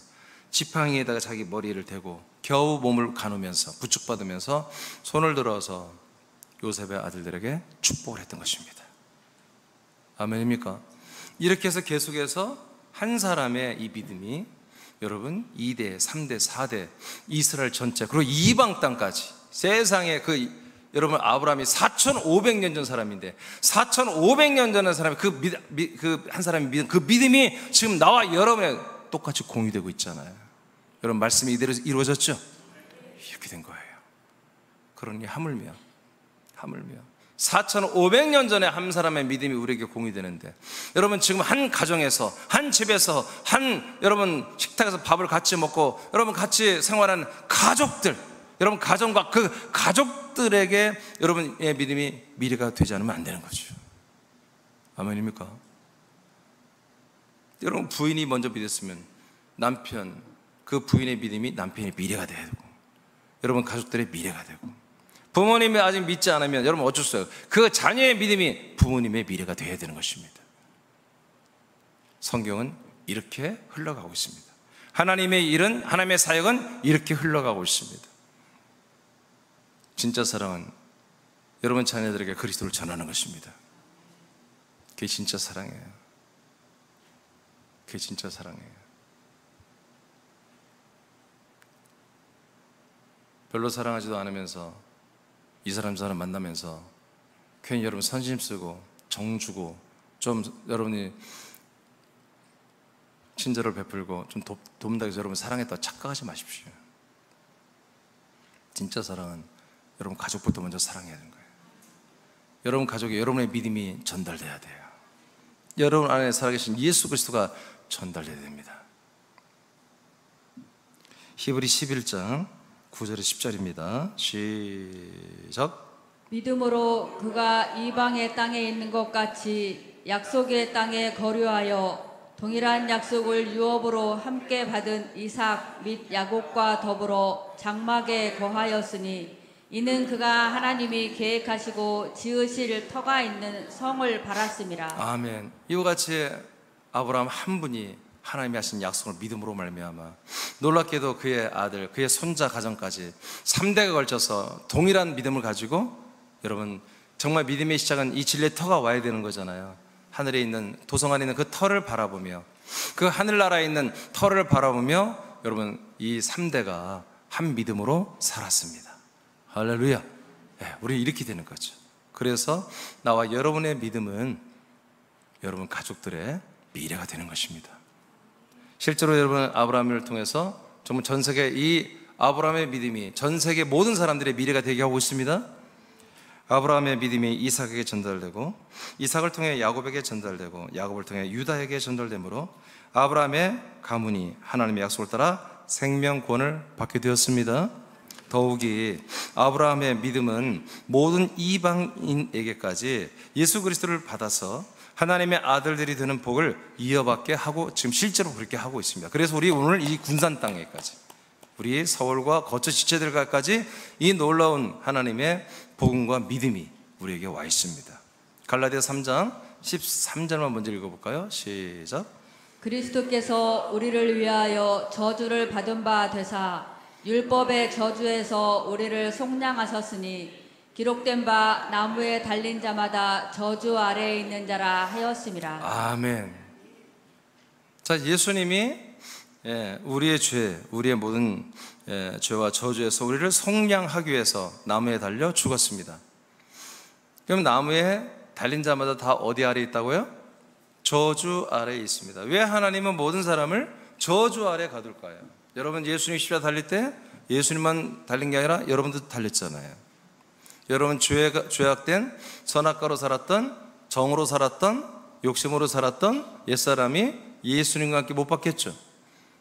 지팡이에다가 자기 머리를 대고 겨우 몸을 가누면서 부축받으면서 손을 들어서 요셉의 아들들에게 축복을 했던 것입니다. 아멘입니까? 이렇게 해서 계속해서 한 사람의 이 믿음이 여러분 2대, 3대, 4대 이스라엘 전체 그리고 이방 땅까지 세상에 여러분 아브라함이 4,500년 전 사람인데 4,500년 전의 사람이 한 사람이 믿은 그 믿음이 지금 나와 여러분의 똑같이 공유되고 있잖아요. 여러분 말씀이 이대로 이루어졌죠? 이렇게 된 거예요. 그러니 하물며 4,500년 전에 한 사람의 믿음이 우리에게 공유되는데 여러분 지금 한 가정에서 한 집에서 여러분 식탁에서 밥을 같이 먹고 여러분 같이 생활하는 가족들, 여러분 가정과 그 가족들에게 여러분의 믿음이 미래가 되지 않으면 안 되는 거죠. 아멘입니까? 여러분 부인이 먼저 믿었으면 그 부인의 믿음이 남편의 미래가 되고 여러분 가족들의 미래가 되고 부모님이 아직 믿지 않으면 여러분 어쩔 수 없어요. 그 자녀의 믿음이 부모님의 미래가 되어야 되는 것입니다. 성경은 이렇게 흘러가고 있습니다. 하나님의 일은, 하나님의 사역은 이렇게 흘러가고 있습니다. 진짜 사랑은 여러분 자녀들에게 그리스도를 전하는 것입니다. 그게 진짜 사랑이에요. 그게 진짜 사랑이에요. 별로 사랑하지도 않으면서 이 사람 저 사람 만나면서 괜히 여러분 선심 쓰고 정 주고 좀 여러분이 친절을 베풀고 좀 돕는다고 해서 여러분 사랑했다고 착각하지 마십시오. 진짜 사랑은 여러분 가족부터 먼저 사랑해야 하는 거예요. 여러분 가족에 여러분의 믿음이 전달돼야 돼요. 여러분 안에 살아계신 예수 그리스도가 전달돼야 됩니다. 히브리 11장 9절에 10절입니다. 시작. 믿음으로 그가 이방의 땅에 있는 것 같이 약속의 땅에 거류하여 동일한 약속을 유업으로 함께 받은 이삭 및 야곱과 더불어 장막에 거하였으니 이는 그가 하나님이 계획하시고 지으실 터가 있는 성을 바랐음이라. 아멘. 이와 같이 아브라함 한 분이 하나님이 하신 약속을 믿음으로 말미암아 놀랍게도 그의 아들, 그의 손자 가정까지 3대가 걸쳐서 동일한 믿음을 가지고, 여러분 정말 믿음의 시작은 이 진리의 터가 와야 되는 거잖아요. 하늘에 있는, 도성 안에 있는 그 터를 바라보며, 그 하늘나라에 있는 터를 바라보며 여러분 이 3대가 한 믿음으로 살았습니다. 할렐루야. 우리 이렇게 되는 거죠. 그래서 나와 여러분의 믿음은 여러분 가족들의 미래가 되는 것입니다. 실제로 여러분 아브라함을 통해서 정말 전 세계 이 아브라함의 믿음이 전 세계 모든 사람들의 미래가 되게 하고 있습니다. 아브라함의 믿음이 이삭에게 전달되고, 이삭을 통해 야곱에게 전달되고, 야곱을 통해 유다에게 전달되므로 아브라함의 가문이 하나님의 약속을 따라 생명권을 받게 되었습니다. 더욱이 아브라함의 믿음은 모든 이방인에게까지 예수 그리스도를 받아서 하나님의 아들들이 되는 복을 이어받게 하고, 지금 실제로 그렇게 하고 있습니다. 그래서 우리 오늘 이 군산 땅에까지, 우리 서울과 거처 지체들까지 이 놀라운 하나님의 복음과 믿음이 우리에게 와 있습니다. 갈라디아 3장 13절만 먼저 읽어볼까요? 시작. 그리스도께서 우리를 위하여 저주를 받은 바 되사 율법의 저주에서 우리를 속량하셨으니 기록된 바 나무에 달린 자마다 저주 아래에 있는 자라 하였음이라. 아멘. 자, 예수님이 우리의 죄, 우리의 모든 죄와 저주에서 우리를 속량하기 위해서 나무에 달려 죽었습니다. 그럼 나무에 달린 자마다 다 어디 아래에 있다고요? 저주 아래에 있습니다. 왜 하나님은 모든 사람을 저주 아래에 가둘까요? 여러분 예수님 십자가 달릴 때 예수님만 달린 게 아니라 여러분도 달렸잖아요. 여러분 죄악된 선악과로 살았던, 정으로 살았던, 욕심으로 살았던 옛사람이 예수님과 함께 못 박혔죠.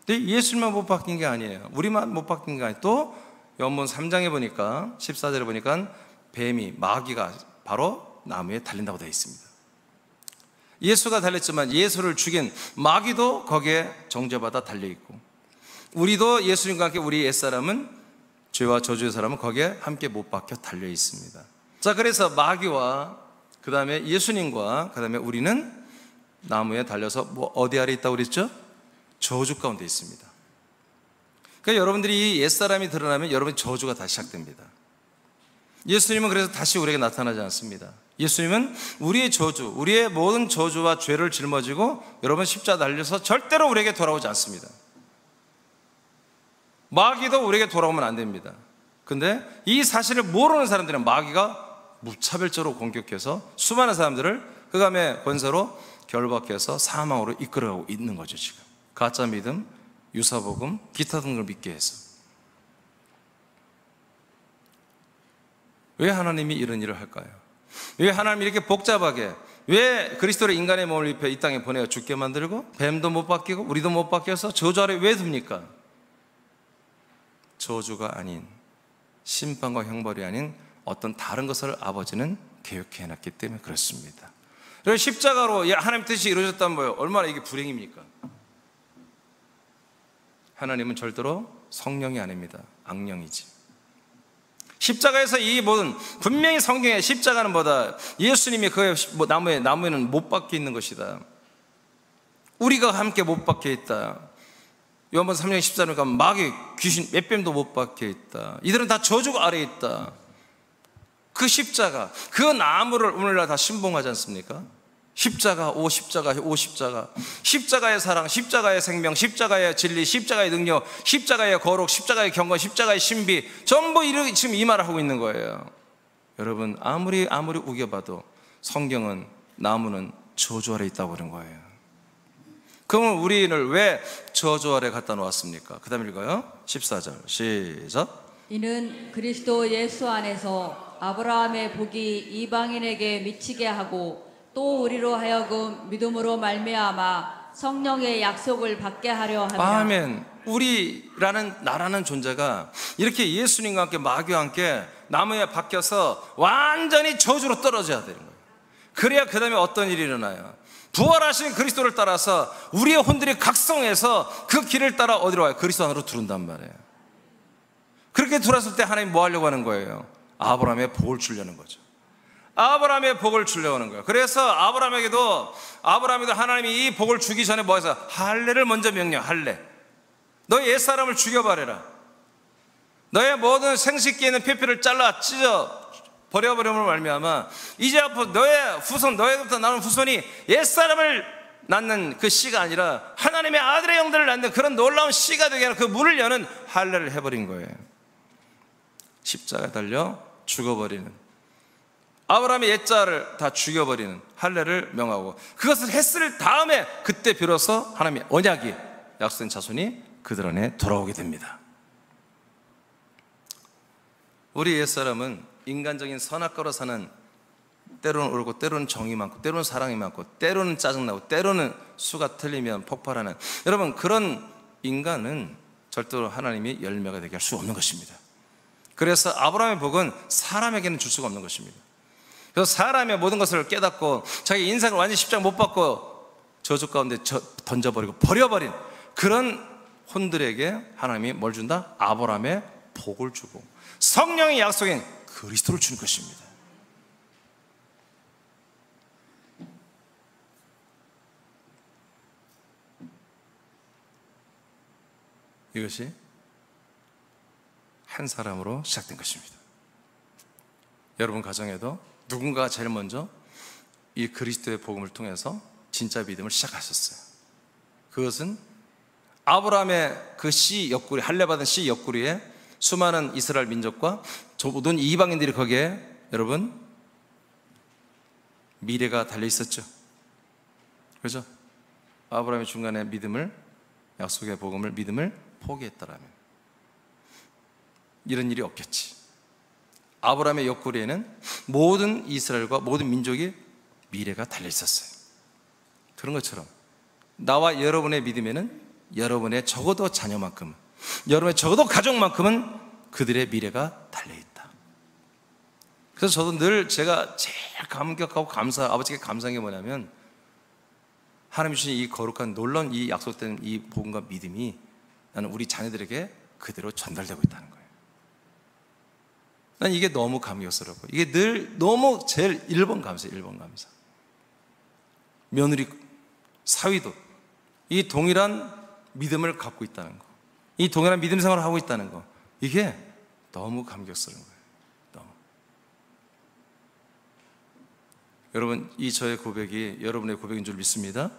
근데 예수님만 못 박힌 게 아니에요. 우리만 못 박힌 게 아니에요. 또 요한복음 3장에 보니까 14절에 보니까 뱀이, 마귀가 바로 나무에 달린다고 되어 있습니다. 예수가 달렸지만 예수를 죽인 마귀도 거기에 정죄받아 달려있고, 우리도 예수님과 함께 우리 옛사람은, 죄와 저주의 사람은 거기에 함께 못 박혀 달려 있습니다. 자, 그래서 마귀와 그 다음에 예수님과 그 다음에 우리는 나무에 달려서 어디 아래 있다고 그랬죠? 저주 가운데 있습니다. 그러니까 여러분들이 이 옛사람이 드러나면 여러분의 저주가 다시 시작됩니다. 예수님은 그래서 다시 우리에게 나타나지 않습니다. 예수님은 우리의 저주, 우리의 모든 저주와 죄를 짊어지고 여러분 십자가 달려서 절대로 우리에게 돌아오지 않습니다. 마귀도 우리에게 돌아오면 안 됩니다. 근데 이 사실을 모르는 사람들은 마귀가 무차별적으로 공격해서 수많은 사람들을 흑암의 권세로 결박해서 사망으로 이끌어가고 있는 거죠. 지금 가짜 믿음, 유사복음, 기타 등을 믿게 해서. 왜 하나님이 이런 일을 할까요? 왜 하나님이 이렇게 복잡하게, 왜 그리스도를 인간의 몸을 입혀 이 땅에 보내어 죽게 만들고 뱀도 못 박히고 우리도 못 박혀서 저주 아래 왜 둡니까? 저주가 아닌, 심판과 형벌이 아닌 어떤 다른 것을 아버지는 계획해 놨기 때문에 그렇습니다. 그래서 십자가로 하나님 뜻이 이루어졌다면 뭐예요? 얼마나 이게 불행입니까? 하나님은 절대로 성령이 아닙니다. 악령이지. 십자가에서 이 모든, 분명히 성경에 십자가는 뭐다? 예수님이 그 나무에는 못 박혀 있는 것이다. 우리가 함께 못 박혀 있다. 요한복음 3장 14절에 가면 마귀, 귀신, 맷뱀도 못 박혀 있다. 이들은 다 저주 아래에 있다. 그 십자가, 그 나무를 오늘날 다 신봉하지 않습니까? 십자가, 오 십자가, 오 십자가. 십자가의 사랑, 십자가의 생명, 십자가의 진리, 십자가의 능력, 십자가의 거룩, 십자가의 경건, 십자가의 신비, 전부 지금 이 말을 하고 있는 거예요. 여러분 아무리 우겨봐도 성경은 나무는 저주 아래 있다고 그런 거예요. 그러면 우리를 왜 저주 아래 갖다 놓았습니까? 그 다음에 읽어요. 14절 시작. 이는 그리스도 예수 안에서 아브라함의 복이 이방인에게 미치게 하고 또 우리로 하여금 믿음으로 말미암아 성령의 약속을 받게 하려 함이라. 아멘. 우리라는 나라는 존재가 이렇게 예수님과 함께 마귀와 함께 나무에 박혀서 완전히 저주로 떨어져야 되는 거예요. 그래야 그 다음에 어떤 일이 일어나요? 부활하신 그리스도를 따라서 우리의 혼들이 각성해서 그 길을 따라 어디로 와요? 그리스도 안으로 들어온단 말이에요. 그렇게 들어왔을 때 하나님 뭐 하려고 하는 거예요? 아브라함의 복을 주려는 거죠. 아브라함의 복을 주려고 하는 거예요. 그래서 아브라함에게도 하나님이 이 복을 주기 전에 뭐 해서 할례를 먼저 명령. 할례. 너의 옛사람을 죽여버려라. 너의 모든 생식기에 있는 폐뼈를 잘라 찢어 버려버림으로 말미암아 이제 앞으로 너의 후손, 너에게부터 나오는 후손이 옛사람을 낳는 그 씨가 아니라 하나님의 아들의 영들을 낳는 그런 놀라운 씨가 되게 하는 그 문을 여는 할례를 해버린 거예요. 십자가에 달려 죽어버리는, 아브라함의 옛자를 다 죽여버리는 할례를 명하고, 그것을 했을 다음에 그때 비로소 하나님의 언약이 약속된 자손이 그들 안에 돌아오게 됩니다. 우리 옛사람은 인간적인 선악과로 사는, 때로는 옳고 때로는 정이 많고 때로는 사랑이 많고 때로는 짜증나고 때로는 수가 틀리면 폭발하는, 여러분 그런 인간은 절대로 하나님이 열매가 되게 할 수 없는 것입니다. 그래서 아브라함의 복은 사람에게는 줄 수가 없는 것입니다. 그래서 사람의 모든 것을 깨닫고 자기 인생을 완전히 십자가 못 받고 저주 가운데 던져버리고 버려버린 그런 혼들에게 하나님이 뭘 준다? 아브라함의 복을 주고 성령의 약속인 그리스도를 주는 것입니다. 이것이 한 사람으로 시작된 것입니다. 여러분 가정에도 누군가가 제일 먼저 이 그리스도의 복음을 통해서 진짜 믿음을 시작하셨어요. 그것은 아브라함의 그 씨 옆구리, 할례받은 씨 옆구리에 수많은 이스라엘 민족과 모든 이방인들이 거기에 여러분 미래가 달려 있었죠. 그렇죠? 아브라함의 중간에 믿음을, 약속의 복음을, 믿음을 포기했다라면 이런 일이 없겠지. 아브라함의 옆구리에는 모든 이스라엘과 모든 민족이 미래가 달려 있었어요. 그런 것처럼 나와 여러분의 믿음에는 여러분의 적어도 자녀만큼, 여러분의 적어도 가족만큼은 그들의 미래가 달려있다. 그래서 저도 늘 제가 제일 감격하고 아버지께 감사한 게 뭐냐면, 하나님이 주신 이 거룩한 놀라운 이 약속된 이 복음과 믿음이 나는 우리 자녀들에게 그대로 전달되고 있다는 거예요. 난 이게 너무 감격스럽고, 이게 늘 너무 제일 1번 감사예요. 1번 감사. 며느리, 사위도 이 동일한 믿음을 갖고 있다는 거, 이 동일한 믿음 생활을 하고 있다는 거, 이게 너무 감격스러운 거예요. 너무. 여러분, 이 저의 고백이 여러분의 고백인 줄 믿습니다.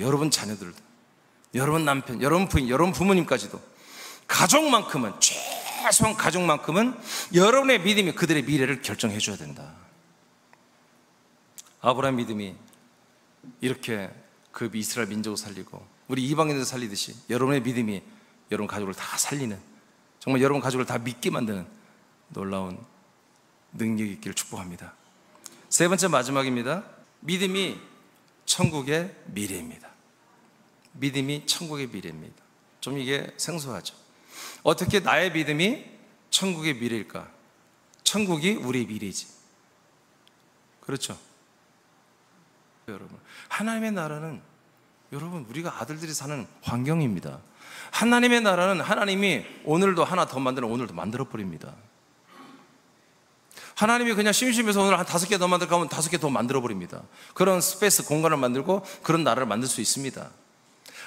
여러분 자녀들도, 여러분 남편, 여러분 부인, 여러분 부모님까지도 가족만큼은, 최소한 가족만큼은 여러분의 믿음이 그들의 미래를 결정해 줘야 된다. 아브라함 믿음이 이렇게 그 이스라엘 민족을 살리고 우리 이방인들 살리듯이 여러분의 믿음이 여러분 가족을 다 살리는, 정말 여러분 가족을 다 믿게 만드는 놀라운 능력이 있기를 축복합니다. 세 번째, 마지막입니다. 믿음이 천국의 미래입니다. 믿음이 천국의 미래입니다. 좀 이게 생소하죠. 어떻게 나의 믿음이 천국의 미래일까? 천국이 우리의 미래이지. 그렇죠? 여러분, 하나님의 나라는 여러분 우리가 아들들이 사는 환경입니다. 하나님의 나라는 하나님이 오늘도 하나 더 만드는, 오늘도 만들어버립니다. 하나님이 그냥 심심해서 오늘 한 5개 더 만들까 하면 5개 더 만들어버립니다. 그런 스페이스, 공간을 만들고 그런 나라를 만들 수 있습니다.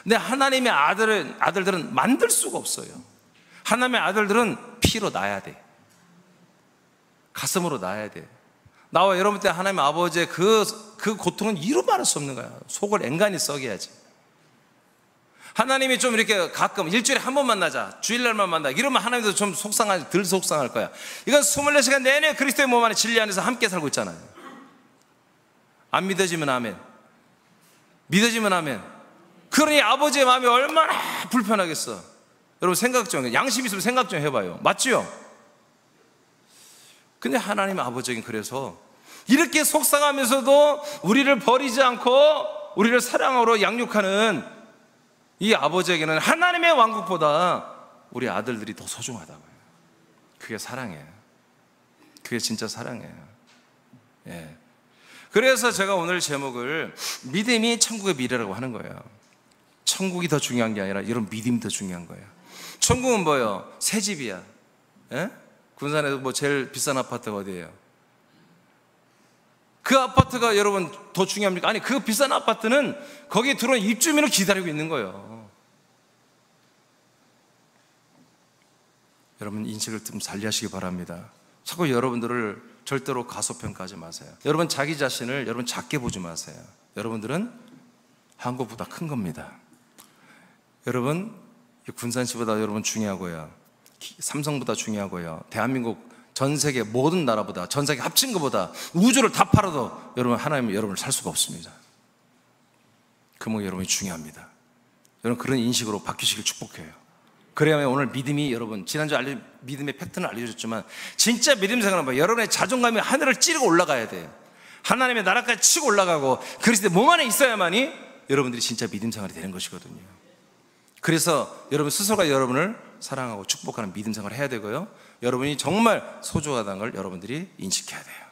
근데 하나님의 아들들은 만들 수가 없어요. 하나님의 아들들은 피로 낳아야 돼. 가슴으로 낳아야 돼. 나와 여러분 때 하나님 아버지의 그 고통은 이루 말할 수 없는 거야. 속을 앵간히 썩여야지. 하나님이 좀 이렇게 가끔 일주일에 한 번 만나자, 주일날만 만나, 이러면 하나님도 좀 덜 속상할 거야. 이건 24시간 내내 그리스도의 몸 안에 진리 안에서 함께 살고 있잖아요. 안 믿어지면 아멘. 믿어지면 아멘. 그러니 아버지의 마음이 얼마나 불편하겠어. 여러분 생각 좀, 양심 있으면 생각 좀 해봐요. 맞지요? 근데 하나님 아버지는 그래서 이렇게 속상하면서도 우리를 버리지 않고 우리를 사랑으로 양육하는 이 아버지에게는 하나님의 왕국보다 우리 아들들이 더 소중하다고요. 그게 사랑이에요. 그게 진짜 사랑이에요. 예. 그래서 제가 오늘 제목을 믿음이 천국의 미래라고 하는 거예요. 천국이 더 중요한 게 아니라 이런 믿음이 더 중요한 거예요. 천국은 뭐예요? 새 집이야. 예? 군산에서 뭐 제일 비싼 아파트가 어디예요? 그 아파트가 여러분 더 중요합니까? 아니, 그 비싼 아파트는 거기에 들어온 입주민을 기다리고 있는 거예요. 여러분 인식을 좀 살리시기 바랍니다. 자꾸 여러분들을 절대로 가소평가하지 마세요. 여러분 자기 자신을 여러분 작게 보지 마세요. 여러분들은 한국보다 큰 겁니다. 여러분 군산시보다 여러분 중요하고요, 삼성보다 중요하고요, 대한민국 전 세계 모든 나라보다, 전 세계 합친 것보다 우주를 다 팔아도 여러분 하나님은 여러분을 살 수가 없습니다. 그러면 여러분이 중요합니다. 여러분 그런 인식으로 바뀌시길 축복해요. 그래야만 오늘 믿음이, 여러분 지난주 믿음의 팩트는 알려줬지만 진짜 믿음 생활은 뭐예요? 여러분의 자존감이 하늘을 찌르고 올라가야 돼요. 하나님의 나라까지 치고 올라가고 그리스도의 몸 안에 있어야만이 여러분들이 진짜 믿음 생활이 되는 것이거든요. 그래서 여러분 스스로가 여러분을 사랑하고 축복하는 믿음 생활을 해야 되고요, 여러분이 정말 소중하다는 걸 여러분들이 인식해야 돼요.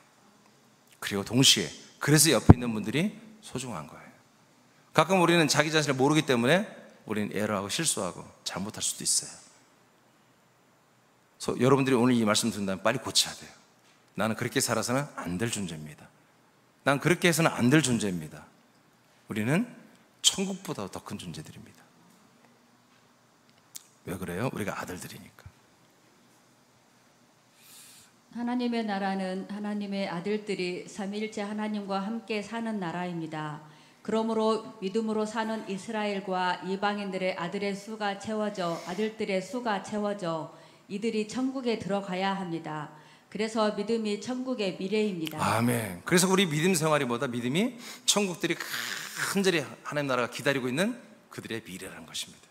그리고 동시에 그래서 옆에 있는 분들이 소중한 거예요. 가끔 우리는 자기 자신을 모르기 때문에 우리는 에러하고 실수하고 잘못할 수도 있어요. 그래서 여러분들이 오늘 이 말씀 듣는다면 빨리 고쳐야 돼요. 나는 그렇게 살아서는 안 될 존재입니다. 난 그렇게 해서는 안 될 존재입니다. 우리는 천국보다 더 큰 존재들입니다. 왜 그래요? 우리가 아들들이니까. 하나님의 나라는 하나님의 아들들이 삼위일체 하나님과 함께 사는 나라입니다. 그러므로 믿음으로 사는 이스라엘과 이방인들의 아들들의 수가 채워져 이들이 천국에 들어가야 합니다. 그래서 믿음이 천국의 미래입니다. 아멘. 그래서 우리 믿음 생활이 뭐다? 믿음이 천국들이 간절히 하나님 나라가 기다리고 있는 그들의 미래라는 것입니다.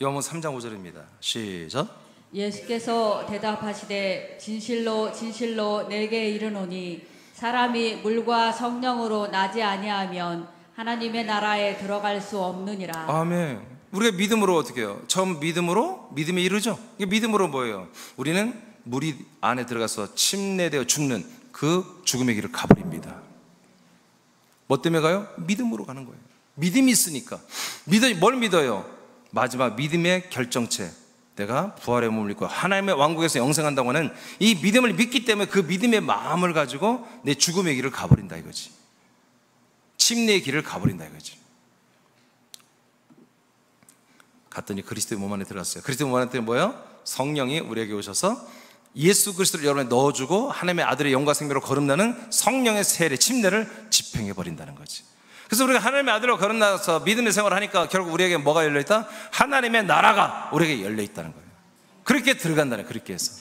요한복음 3장 5절입니다. 시작. 예수께서 대답하시되 진실로 진실로 내게 이르노니 사람이 물과 성령으로 나지 아니하면 하나님의 나라에 들어갈 수 없느니라. 아멘. 우리가 믿음으로 어떻게 해요? 처음 믿음으로 믿음에 이르죠. 이게 믿음으로 뭐예요? 우리는 물이 안에 들어가서 침례되어 죽는 그 죽음의 길을 가버립니다. 뭐 때문에 가요? 믿음으로 가는 거예요. 믿음이 있으니까. 뭘 믿어요? 마지막 믿음의 결정체, 내가 부활의 몸을 입고 하나님의 왕국에서 영생한다고 하는 이 믿음을 믿기 때문에 그 믿음의 마음을 가지고 내 죽음의 길을 가버린다 이거지. 침례의 길을 가버린다 이거지. 갔더니 그리스도의 몸 안에 들어갔어요. 그리스도의 몸 안에 뭐예요? 성령이 우리에게 오셔서 예수 그리스도를 여러분에 넣어주고 하나님의 아들의 영과 생명으로 거듭나는 성령의 세례, 침례를 집행해 버린다는 거지. 그래서 우리가 하나님의 아들로 거듭나서 믿음의 생활을 하니까 결국 우리에게 뭐가 열려있다? 하나님의 나라가 우리에게 열려있다는 거예요. 그렇게 들어간다는 거예요. 그렇게 해서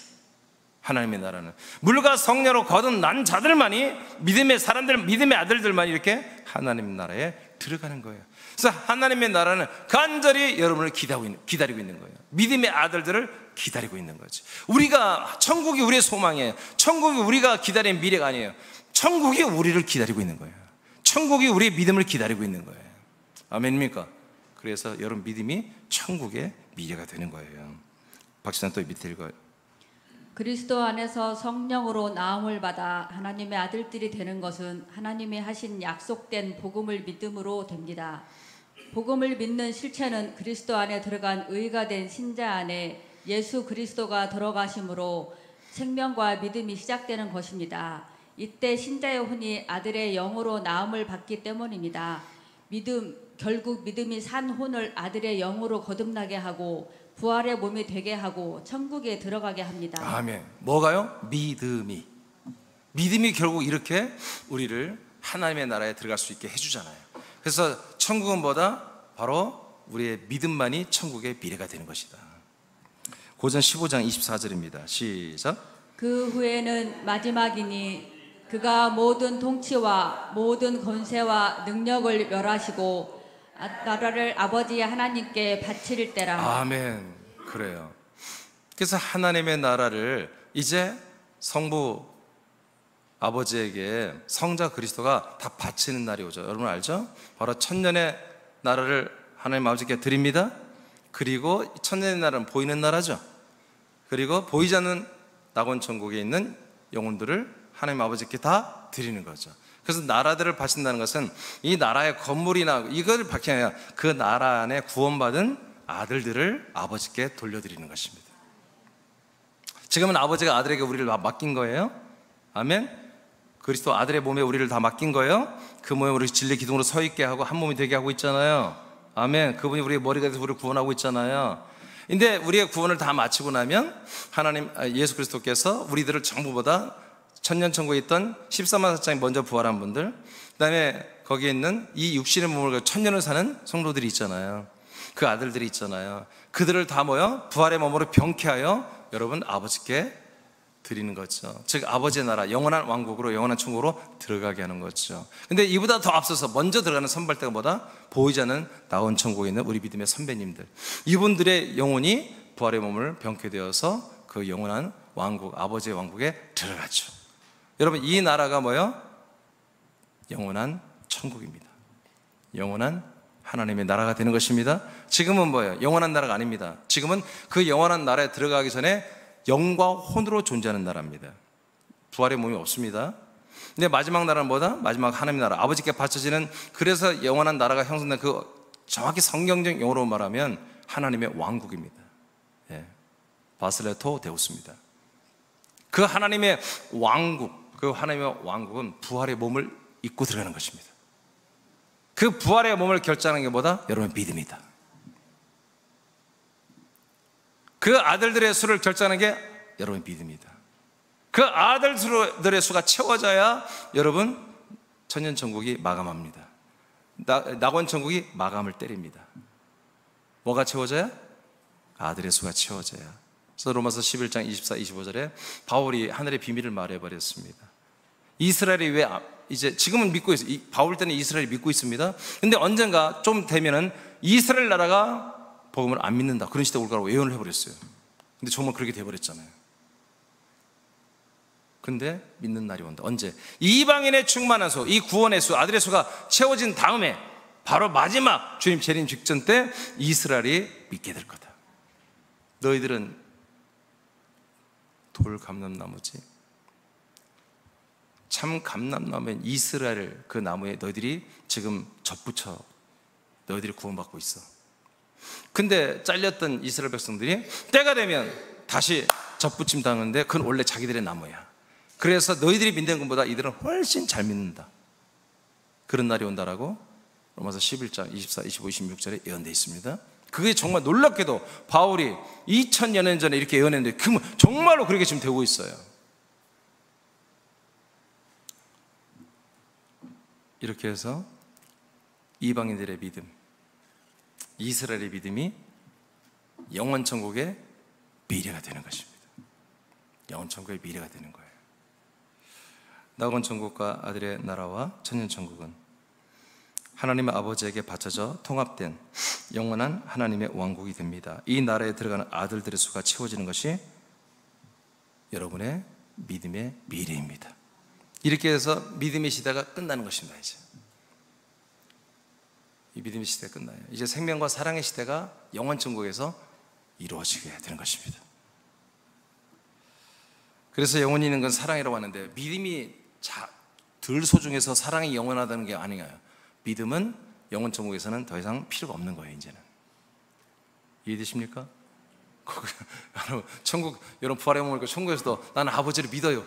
하나님의 나라는 물과 성령으로 거듭난 자들만이, 믿음의 사람들, 믿음의 아들들만이 이렇게 하나님의 나라에 들어가는 거예요. 그래서 하나님의 나라는 간절히 여러분을 기다리고 있는 거예요. 믿음의 아들들을 기다리고 있는 거지. 우리가, 천국이 우리의 소망이에요. 천국이 우리가 기다리는 미래가 아니에요. 천국이 우리를 기다리고 있는 거예요. 천국이 우리의 믿음을 기다리고 있는 거예요. 아멘입니까? 그래서 여러분 믿음이 천국의 미래가 되는 거예요. 박시장 또 밑에 읽어요. 그리스도 안에서 성령으로 나음을 받아 하나님의 아들들이 되는 것은 하나님이 하신 약속된 복음을 믿음으로 됩니다. 복음을 믿는 실체는 그리스도 안에 들어간 의가 된 신자 안에 예수 그리스도가 들어가심으로 생명과 믿음이 시작되는 것입니다. 이때 신자의 혼이 아들의 영으로 나음을 받기 때문입니다. 결국 믿음이 산 혼을 아들의 영으로 거듭나게 하고 부활의 몸이 되게 하고 천국에 들어가게 합니다. 아멘. 뭐가요? 믿음이 결국 이렇게 우리를 하나님의 나라에 들어갈 수 있게 해주잖아요. 그래서 천국은 뭐다? 바로 우리의 믿음만이 천국의 미래가 되는 것이다. 고전 15장 24절입니다. 시작. 그 후에는 마지막이니 그가 모든 통치와 모든 권세와 능력을 멸하시고 나라를 아버지 하나님께 바칠 때라. 아멘. 그래요. 그래서 하나님의 나라를 이제 성부 아버지에게 성자 그리스도가 다 바치는 날이 오죠. 여러분 알죠? 바로 천년의 나라를 하나님 아버지께 드립니다. 그리고 천년의 나라는 보이는 나라죠. 그리고 보이지 않는 낙원 천국에 있는 영혼들을 하나님 아버지께 다 드리는 거죠. 그래서 나라들을 바친다는 것은 이 나라의 건물이나 이걸 바치는 게 아니라 그 나라 안에 구원받은 아들들을 아버지께 돌려드리는 것입니다. 지금은 아버지가 아들에게 우리를 맡긴 거예요. 아멘. 그리스도 아들의 몸에 우리를 다 맡긴 거예요. 그 몸에 우리 진리 기둥으로 서 있게 하고 한 몸이 되게 하고 있잖아요. 아멘. 그분이 우리의 머리가 돼서 우리를 구원하고 있잖아요. 근데 우리의 구원을 다 마치고 나면 하나님 예수 그리스도께서 우리들을 전부보다 천년천국에 있던 14만 사장이 먼저 부활한 분들, 그 다음에 거기에 있는 이 육신의 몸을 가지고 천년을 사는 성도들이 있잖아요. 그 아들들이 있잖아요. 그들을 다 모여 부활의 몸으로 병케하여 여러분 아버지께 드리는 거죠. 즉 아버지의 나라, 영원한 왕국으로, 영원한 천국으로 들어가게 하는 거죠. 근데 이보다 더 앞서서 먼저 들어가는 선발대가 뭐다? 보이지 않는 낙원 천국에 있는 우리 믿음의 선배님들, 이분들의 영혼이 부활의 몸을 병케되어서 그 영원한 왕국, 아버지의 왕국에 들어가죠. 여러분 이 나라가 뭐예요? 영원한 천국입니다. 영원한 하나님의 나라가 되는 것입니다. 지금은 뭐예요? 영원한 나라가 아닙니다. 지금은 그 영원한 나라에 들어가기 전에 영과 혼으로 존재하는 나라입니다. 부활의 몸이 없습니다. 근데 마지막 나라는 뭐다? 마지막 하나님 나라, 아버지께 바쳐지는, 그래서 영원한 나라가 형성된 그 정확히 성경적 용어로 말하면 하나님의 왕국입니다. 예. 바슬레토 데우스입니다. 그 하나님의 왕국, 그 하나님의 왕국은 부활의 몸을 입고 들어가는 것입니다. 그 부활의 몸을 결정하는 게 뭐다? 여러분 믿음이다. 그 아들들의 수를 결정하는 게 여러분 믿음이다. 그 아들들의 수가 채워져야 여러분 천년천국이 마감합니다. 낙원천국이 마감을 때립니다. 뭐가 채워져야? 아들의 수가 채워져야. 그래서 로마서 11장 24, 25절에 바울이 하늘의 비밀을 말해버렸습니다. 이스라엘이 왜 이제 지금은 믿고 있어요. 바울 때는 이스라엘이 믿고 있습니다. 근데 언젠가 좀 되면은 이스라엘 나라가 복음을 안 믿는다, 그런 시대가 올 거라고 예언을 해버렸어요. 근데 정말 그렇게 돼버렸잖아요. 근데 믿는 날이 온다. 언제? 이방인의 충만한 수, 이 구원의 수, 아들의 수가 채워진 다음에 바로 마지막 주님 재림 직전 때 이스라엘이 믿게 될 거다. 너희들은 돌 감람나무지, 참 감람나무인 이스라엘 그 나무에 너희들이 지금 젖붙여 너희들이 구원받고 있어. 근데 잘렸던 이스라엘 백성들이 때가 되면 다시 젖붙임 당하는데 그건 원래 자기들의 나무야. 그래서 너희들이 믿는 것보다 이들은 훨씬 잘 믿는다. 그런 날이 온다라고 로마서 11장 24, 25, 26절에 예언되어 있습니다. 그게 정말 놀랍게도 바울이 2000여 년 전에 이렇게 예언했는데 정말로 그렇게 지금 되고 있어요. 이렇게 해서 이방인들의 믿음, 이스라엘의 믿음이 영원천국의 미래가 되는 것입니다. 영원천국의 미래가 되는 거예요. 낙원천국과 아들의 나라와 천년천국은 하나님의 아버지에게 바쳐져 통합된 영원한 하나님의 왕국이 됩니다. 이 나라에 들어가는 아들들의 수가 채워지는 것이 여러분의 믿음의 미래입니다. 이렇게 해서 믿음의 시대가 끝나는 것입니다. 이제 이 믿음의 시대가 끝나요. 이제 생명과 사랑의 시대가 영원천국에서 이루어지게 되는 것입니다. 그래서 영원히 있는 건 사랑이라고 하는데, 믿음이 덜 소중해서 사랑이 영원하다는 게 아니에요. 믿음은 영원천국에서는 더 이상 필요가 없는 거예요. 이제는 이해되십니까? 천국, 여러분 부활의 몸을 천국에서도 나는 아버지를 믿어요.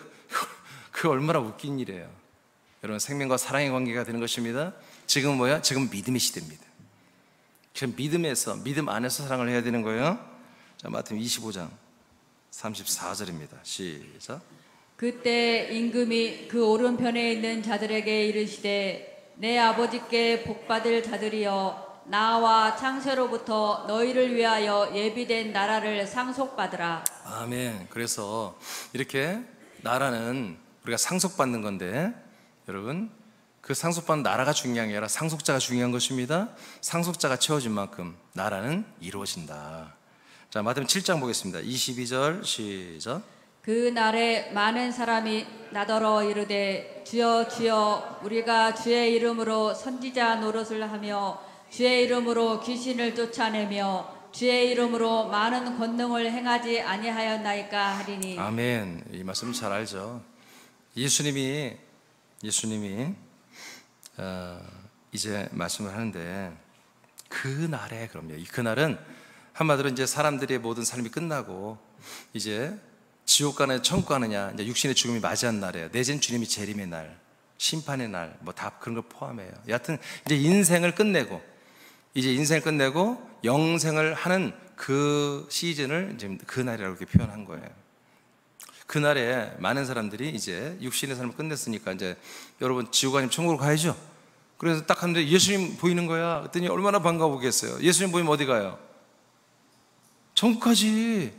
그게 얼마나 웃긴 일이에요. 여러분 생명과 사랑의 관계가 되는 것입니다. 지금은 뭐야? 지금 믿음의 시대입니다. 지금 믿음에서, 믿음 안에서 사랑을 해야 되는 거예요. 자, 마태복음 25장 34절입니다. 시작. 그때 임금이 그 오른편에 있는 자들에게 이르시되 내 아버지께 복받을 자들이여 나와 창세로부터 너희를 위하여 예비된 나라를 상속받으라. 아멘. 그래서 이렇게 나라는 우리가 상속받는 건데, 여러분 그 상속받는 나라가 중요한 게 아니라 상속자가 중요한 것입니다. 상속자가 채워진 만큼 나라는 이루어진다. 자, 마태복음 7장 보겠습니다. 22절 시작. 그 날에 많은 사람이 나더러 이르되 주여 주여 우리가 주의 이름으로 선지자 노릇을 하며 주의 이름으로 귀신을 쫓아내며 주의 이름으로 많은 권능을 행하지 아니하였나이까 하리니. 아멘. 이 말씀 잘 알죠. 예수님이 이제 말씀을 하는데 그날에, 그럼요, 그날은 한마디로 이제 사람들의 모든 삶이 끝나고 이제 지옥 가느냐 천국 가느냐, 이제 육신의 죽음이 맞이한 날이에요. 내지는 주님이 재림의 날, 심판의 날, 뭐 다 그런 걸 포함해요. 여하튼 이제 인생을 끝내고 영생을 하는 그 시즌을 이제 그날이라고 이렇게 표현한 거예요. 그날에 많은 사람들이 이제 육신의 삶을 끝냈으니까 이제 여러분 지옥 아니면 천국으로 가야죠. 그래서 딱 하는데 예수님 보이는 거야. 그랬더니 얼마나 반가워 보겠어요. 예수님 보이면 어디 가요? 천국 가지.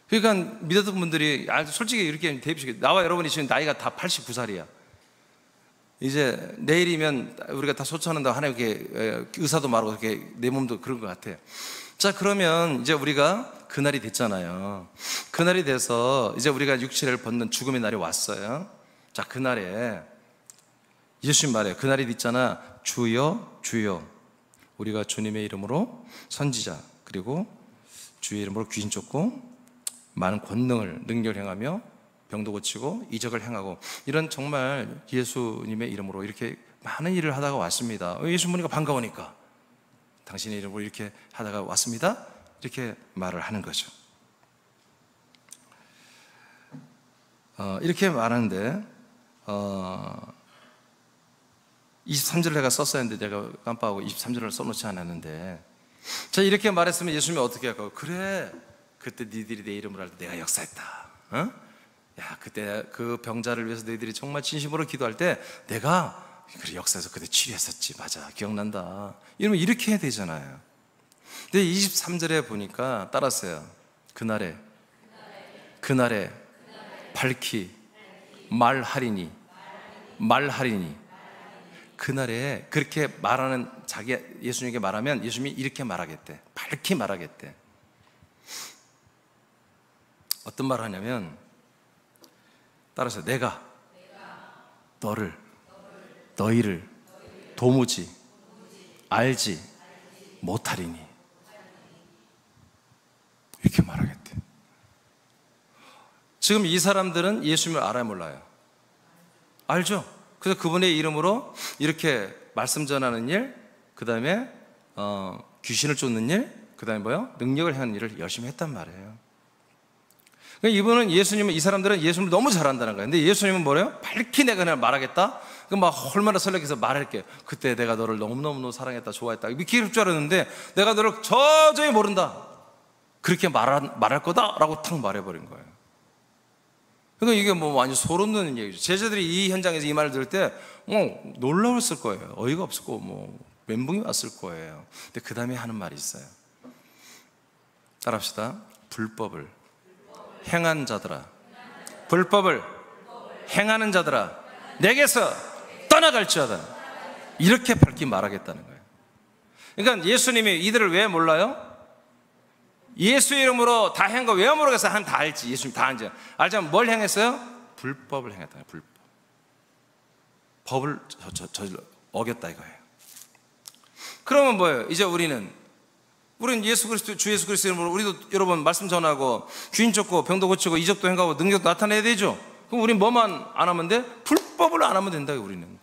그러니까 믿었던 분들이 솔직히 이렇게 대입시켜, 나와 여러분이 지금 나이가 다 89살이야. 이제 내일이면 우리가 다 소천한다고 하나님께 의사도 말하고 이렇게 내 몸도 그런 것 같아요. 자, 그러면 이제 우리가 그날이 됐잖아요. 그날이 돼서 이제 우리가 육체를 벗는 죽음의 날이 왔어요. 자, 그날에 예수님 말해요. 그날이 있잖아. 주여 주여 우리가 주님의 이름으로 선지자 그리고 주의 이름으로 귀신 쫓고 많은 권능을 능력을 행하며 병도 고치고 이적을 행하고 이런 정말 예수님의 이름으로 이렇게 많은 일을 하다가 왔습니다. 예수 보니까 반가우니까 당신의 이름으로 이렇게 하다가 왔습니다. 이렇게 말을 하는 거죠. 이렇게 말하는데 23절을 내가 썼어야 했는데 내가 깜빡하고 23절을 써놓지 않았는데, 자, 이렇게 말했으면 예수님이 어떻게 할까요? 그래, 그때 니들이 내 이름으로 할 때 내가 역사했다. 어? 야, 그때 그 병자를 위해서 너희들이 정말 진심으로 기도할 때 내가 그래 역사에서 그때 치료했었지. 맞아, 기억난다. 이러면 이렇게 해야 되잖아요. 근데 23절에 보니까 따랐어요. 그날에 밝히 말하리니 그날에 그렇게 말하는 자기 예수님에게 말하면 예수님이 이렇게 말하겠대. 밝히 말하겠대. 어떤 말을 하냐면 따라서 내가 너희를 도무지 알지 못하리니 이렇게 말하겠대. 지금 이 사람들은 예수님을 알아요, 몰라요? 알죠? 그래서 그분의 이름으로 이렇게 말씀 전하는 일, 그 다음에 귀신을 쫓는 일, 그 다음에 뭐요? 능력을 행하는 일을 열심히 했단 말이에요. 이분은 이 사람들은 예수님을 너무 잘한다는 거예요. 근데 예수님은 뭐래요? 밝히 내가 그냥 말하겠다? 막 얼마나 설레게서 말할게요. 그때 내가 너를 너무너무 사랑했다, 좋아했다. 이렇게 이럴 줄 알았는데 내가 너를 도저히 모른다. 그렇게 말할 거다라고 탁 말해버린 거예요. 그러니까 이게 뭐 완전 소름 돋는 얘기죠. 제자들이 이 현장에서 이 말을 들을 때 놀라웠을 거예요. 어이가 없을 거고 멘붕이 왔을 거예요. 근데 그 다음에 하는 말이 있어요. 따라합시다. 불법을 행한 자들아, 불법을 행하는 자들아, 내게서 떠나갈지어다. 이렇게 밝히 말하겠다는 거예요. 그러니까 예수님이 이들을 왜 몰라요? 예수 이름으로 다 행한 거 왜 모르겠어요? 한 다 알지. 예수님 다 알자면 뭘 행했어요? 불법을 행했다. 불법. 법을 어겼다 이거예요. 그러면 뭐예요? 이제 우리는 예수 그리스도, 주 예수 그리스도 이름으로 우리도 여러분 말씀 전하고 귀인 쫓고 병도 고치고 이적도 행하고 능력도 나타내야 되죠. 그럼 우리는 뭐만 안 하면 돼? 불법을 안 하면 된다. 우리는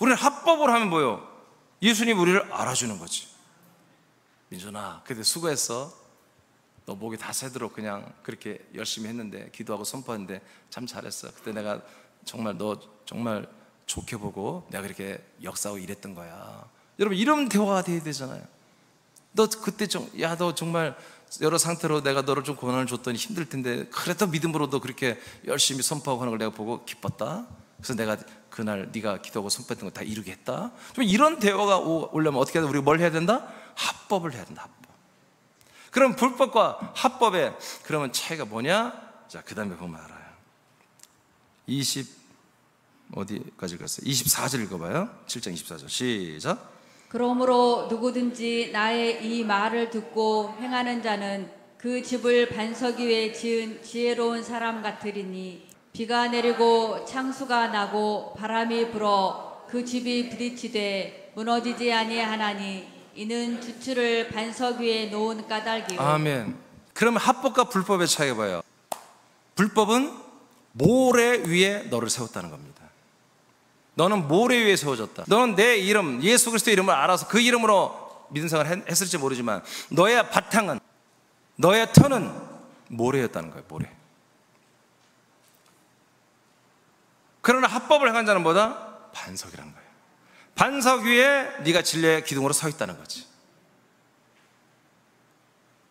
합법을 하면 뭐예요? 예수님 우리를 알아주는 거지. 민준아, 그때 수고했어. 너 목이 다 새도록 그냥 그렇게 열심히 했는데, 기도하고 선포했는데 참 잘했어. 그때 내가 정말 너 정말 좋게 보고 내가 그렇게 역사하고 일했던 거야. 여러분 이런 대화가 돼야 되잖아요. 너 그때 너 정말 여러 상태로 내가 너를 좀 고난을 줬더니 힘들 텐데 그래도 믿음으로 너 그렇게 열심히 선포하고 하는 걸 내가 보고 기뻤다. 그래서 내가 그날 네가 기도하고 선포했던 거 다 이루게 했다. 좀 이런 대화가 오려면 어떻게 해야 돼? 우리가 뭘 해야 된다? 합법을 해야 된다. 합법. 그럼 불법과 합법의 그러면 차이가 뭐냐? 자, 그 다음에 보면 알아요. 어디까지 읽었어요? 24절 읽어봐요. 7장 24절 시작. 그러므로 누구든지 나의 이 말을 듣고 행하는 자는 그 집을 반석 위에 지은 지혜로운 사람 같으리니 비가 내리고 창수가 나고 바람이 불어 그 집이 부딪히되 무너지지 아니하나니 이는 주추를 반석 위에 놓은 까닭이요. 아멘. 그러면 합법과 불법의 차이가 뭐예요? 불법은 모래 위에 너를 세웠다는 겁니다. 너는 모래 위에 세워졌다. 너는 내 이름, 예수 그리스도의 이름을 알아서 그 이름으로 믿음 생활을 했을지 모르지만 너의 바탕은, 너의 터는 모래였다는 거예요. 모래. 그러나 합법을 행한 자는 뭐다? 반석이라는 거예요. 반석 위에 네가 진리의 기둥으로 서 있다는 거지.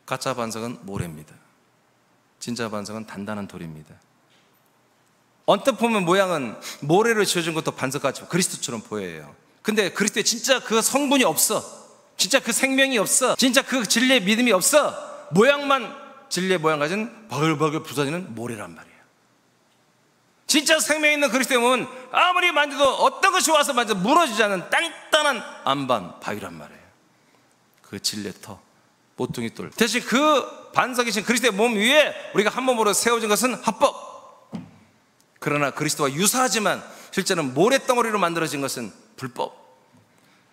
가짜 반석은 모래입니다. 진짜 반석은 단단한 돌입니다. 언뜻 보면 모양은 모래로 지어진 것도 반석같이 그리스도처럼 보여요. 근데 그리스도에 진짜 그 성분이 없어. 진짜 그 생명이 없어. 진짜 그 진리의 믿음이 없어. 모양만 진리의 모양 가진 버글버글 부서지는 모래란 말이에요. 진짜 생명 있는 그리스도의 몸은 아무리 만져도 어떤 것이 와서 만져도 무너지지 않는 단단한 안반 바위란 말이에요. 그 진리의 터, 모퉁이 돌. 대신 그 반석이신 그리스도의 몸 위에 우리가 한 몸으로 세워진 것은 합법. 그러나 그리스도와 유사하지만 실제는 모래덩어리로 만들어진 것은 불법.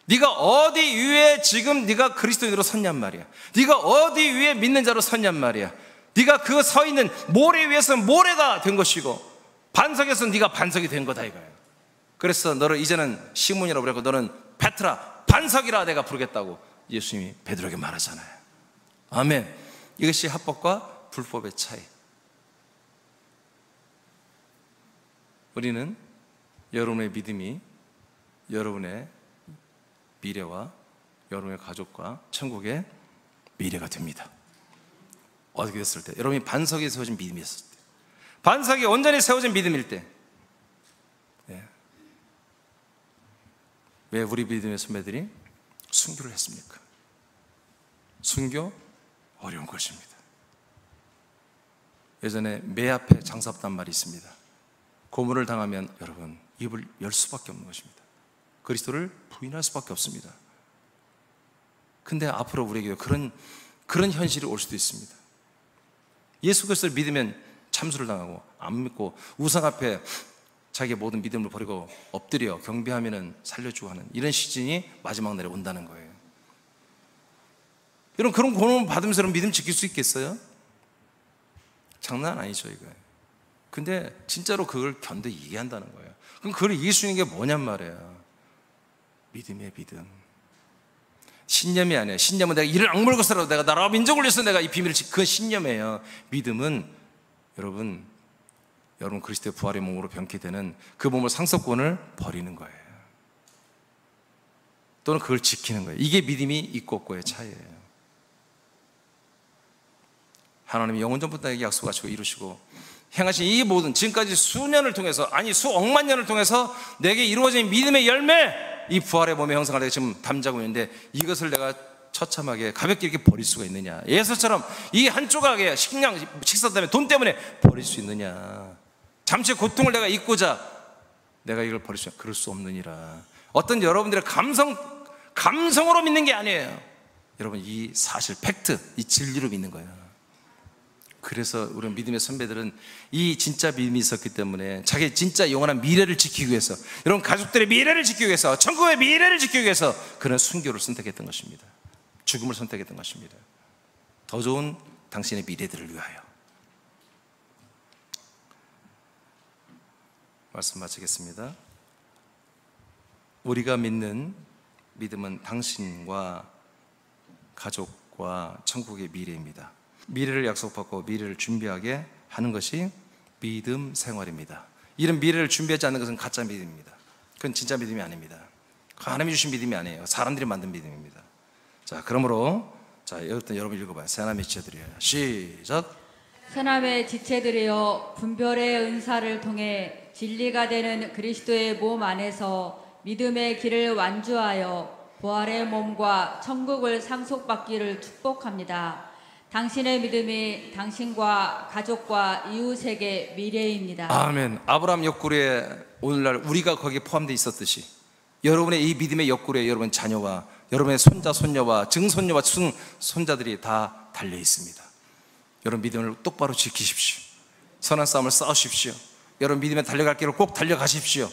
네가 어디 위에 지금 네가 그리스도인으로 섰냔 말이야. 네가 어디 위에 믿는 자로 섰냔 말이야. 네가 그 서 있는 모래 위에서는 모래가 된 것이고 반석에서는 네가 반석이 된 거다 이거예요. 그래서 너를 이제는 시몬이라고 그랬고 너는 베트라, 반석이라 내가 부르겠다고 예수님이 베드로에게 말하잖아요. 아멘. 이것이 합법과 불법의 차이. 우리는 여러분의 믿음이 여러분의 미래와 여러분의 가족과 천국의 미래가 됩니다. 어떻게 됐을 때? 여러분이 반석에 세워진 믿음이었을 때, 반석이 온전히 세워진 믿음일 때. 왜 우리 믿음의 선배들이 순교를 했습니까? 순교 어려운 것입니다. 예전에 매 앞에 장사했단 말이 있습니다. 고문을 당하면 여러분 입을 열 수밖에 없는 것입니다. 그리스도를 부인할 수밖에 없습니다. 근데 앞으로 우리에게 그런 현실이 올 수도 있습니다. 예수 그리스도를 믿으면 참수를 당하고, 안 믿고 우상 앞에 자기의 모든 믿음을 버리고 엎드려 경배하면 살려주고 하는 이런 시즌이 마지막 날에 온다는 거예요. 여러분 그런 고난을 받으면서 여러분 믿음 지킬 수 있겠어요? 장난 아니죠 이거. 근데 진짜로 그걸 견뎌 이해한다는 거예요. 그럼 그걸 이길 수 있는 게 뭐냔 말이에요. 믿음이에요. 믿음. 신념이 아니에요. 신념은 내가 이를 악물고서라도 내가 나라와 민족을 위해서 내가 이 비밀을 그건 신념이에요. 믿음은 여러분 그리스도의 부활의 몸으로 변케 되는 그 몸을 상속권을 버리는 거예요. 또는 그걸 지키는 거예요. 이게 믿음이 있고 없고의 차이예요. 하나님이 영원전부터 내게 약속하시고 이루시고 행하신 이 모든 지금까지 수년을 통해서, 아니 수억만 년을 통해서 내게 이루어진 믿음의 열매, 이 부활의 몸의 형상을 내가 지금 담자고 있는데 이것을 내가 처참하게 가볍게 이렇게 버릴 수가 있느냐? 예수처럼 이 한 조각의 식사 때문에, 돈 때문에 버릴 수 있느냐? 잠시 고통을 내가 잊고자 내가 이걸 버릴 수 있느냐? 그럴 수 없느니라. 어떤 여러분들의 감성으로 믿는 게 아니에요. 여러분 이 사실, 팩트, 이 진리로 믿는 거예요. 그래서 우리 믿음의 선배들은 이 진짜 믿음이 있었기 때문에 자기 진짜 영원한 미래를 지키기 위해서, 여러분 가족들의 미래를 지키기 위해서, 천국의 미래를 지키기 위해서 그런 순교를 선택했던 것입니다. 죽음을 선택했던 것입니다. 더 좋은 당신의 미래들을 위하여. 말씀 마치겠습니다. 우리가 믿는 믿음은 당신과 가족과 천국의 미래입니다. 미래를 약속받고 미래를 준비하게 하는 것이 믿음 생활입니다. 이런 미래를 준비하지 않는 것은 가짜 믿음입니다. 그건 진짜 믿음이 아닙니다. 하나님이 주신 믿음이 아니에요. 사람들이 만든 믿음입니다. 자, 그러므로 여러분 읽어봐요. 새하나님의 지체들이에요. 시작. 새하나님의 지체들이여, 분별의 은사를 통해 진리가 되는 그리스도의 몸 안에서 믿음의 길을 완주하여 부활의 몸과 천국을 상속받기를 축복합니다. 당신의 믿음이 당신과 가족과 이웃에게 미래입니다. 아멘. 아브라함 옆구리에 오늘날 우리가 거기에 포함되어 있었듯이 여러분의 이 믿음의 옆구리에 여러분 자녀와 여러분의 손자, 손녀와 증손녀와 증손자들이 다 달려 있습니다. 여러분 믿음을 똑바로 지키십시오. 선한 싸움을 싸우십시오. 여러분 믿음에 달려갈 길을 꼭 달려가십시오.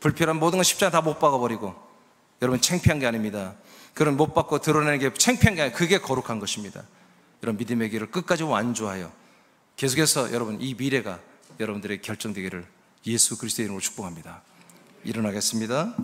불필요한 모든 건 십자가 다 못 박아버리고. 여러분 창피한 게 아닙니다. 그런 못 박고 드러내는 게 창피한 게 아니라 그게 거룩한 것입니다. 여러분 믿음의 길을 끝까지 완주하여 계속해서 여러분 이 미래가 여러분들의 결정되기를 예수 그리스도의 이름으로 축복합니다. 일어나겠습니다.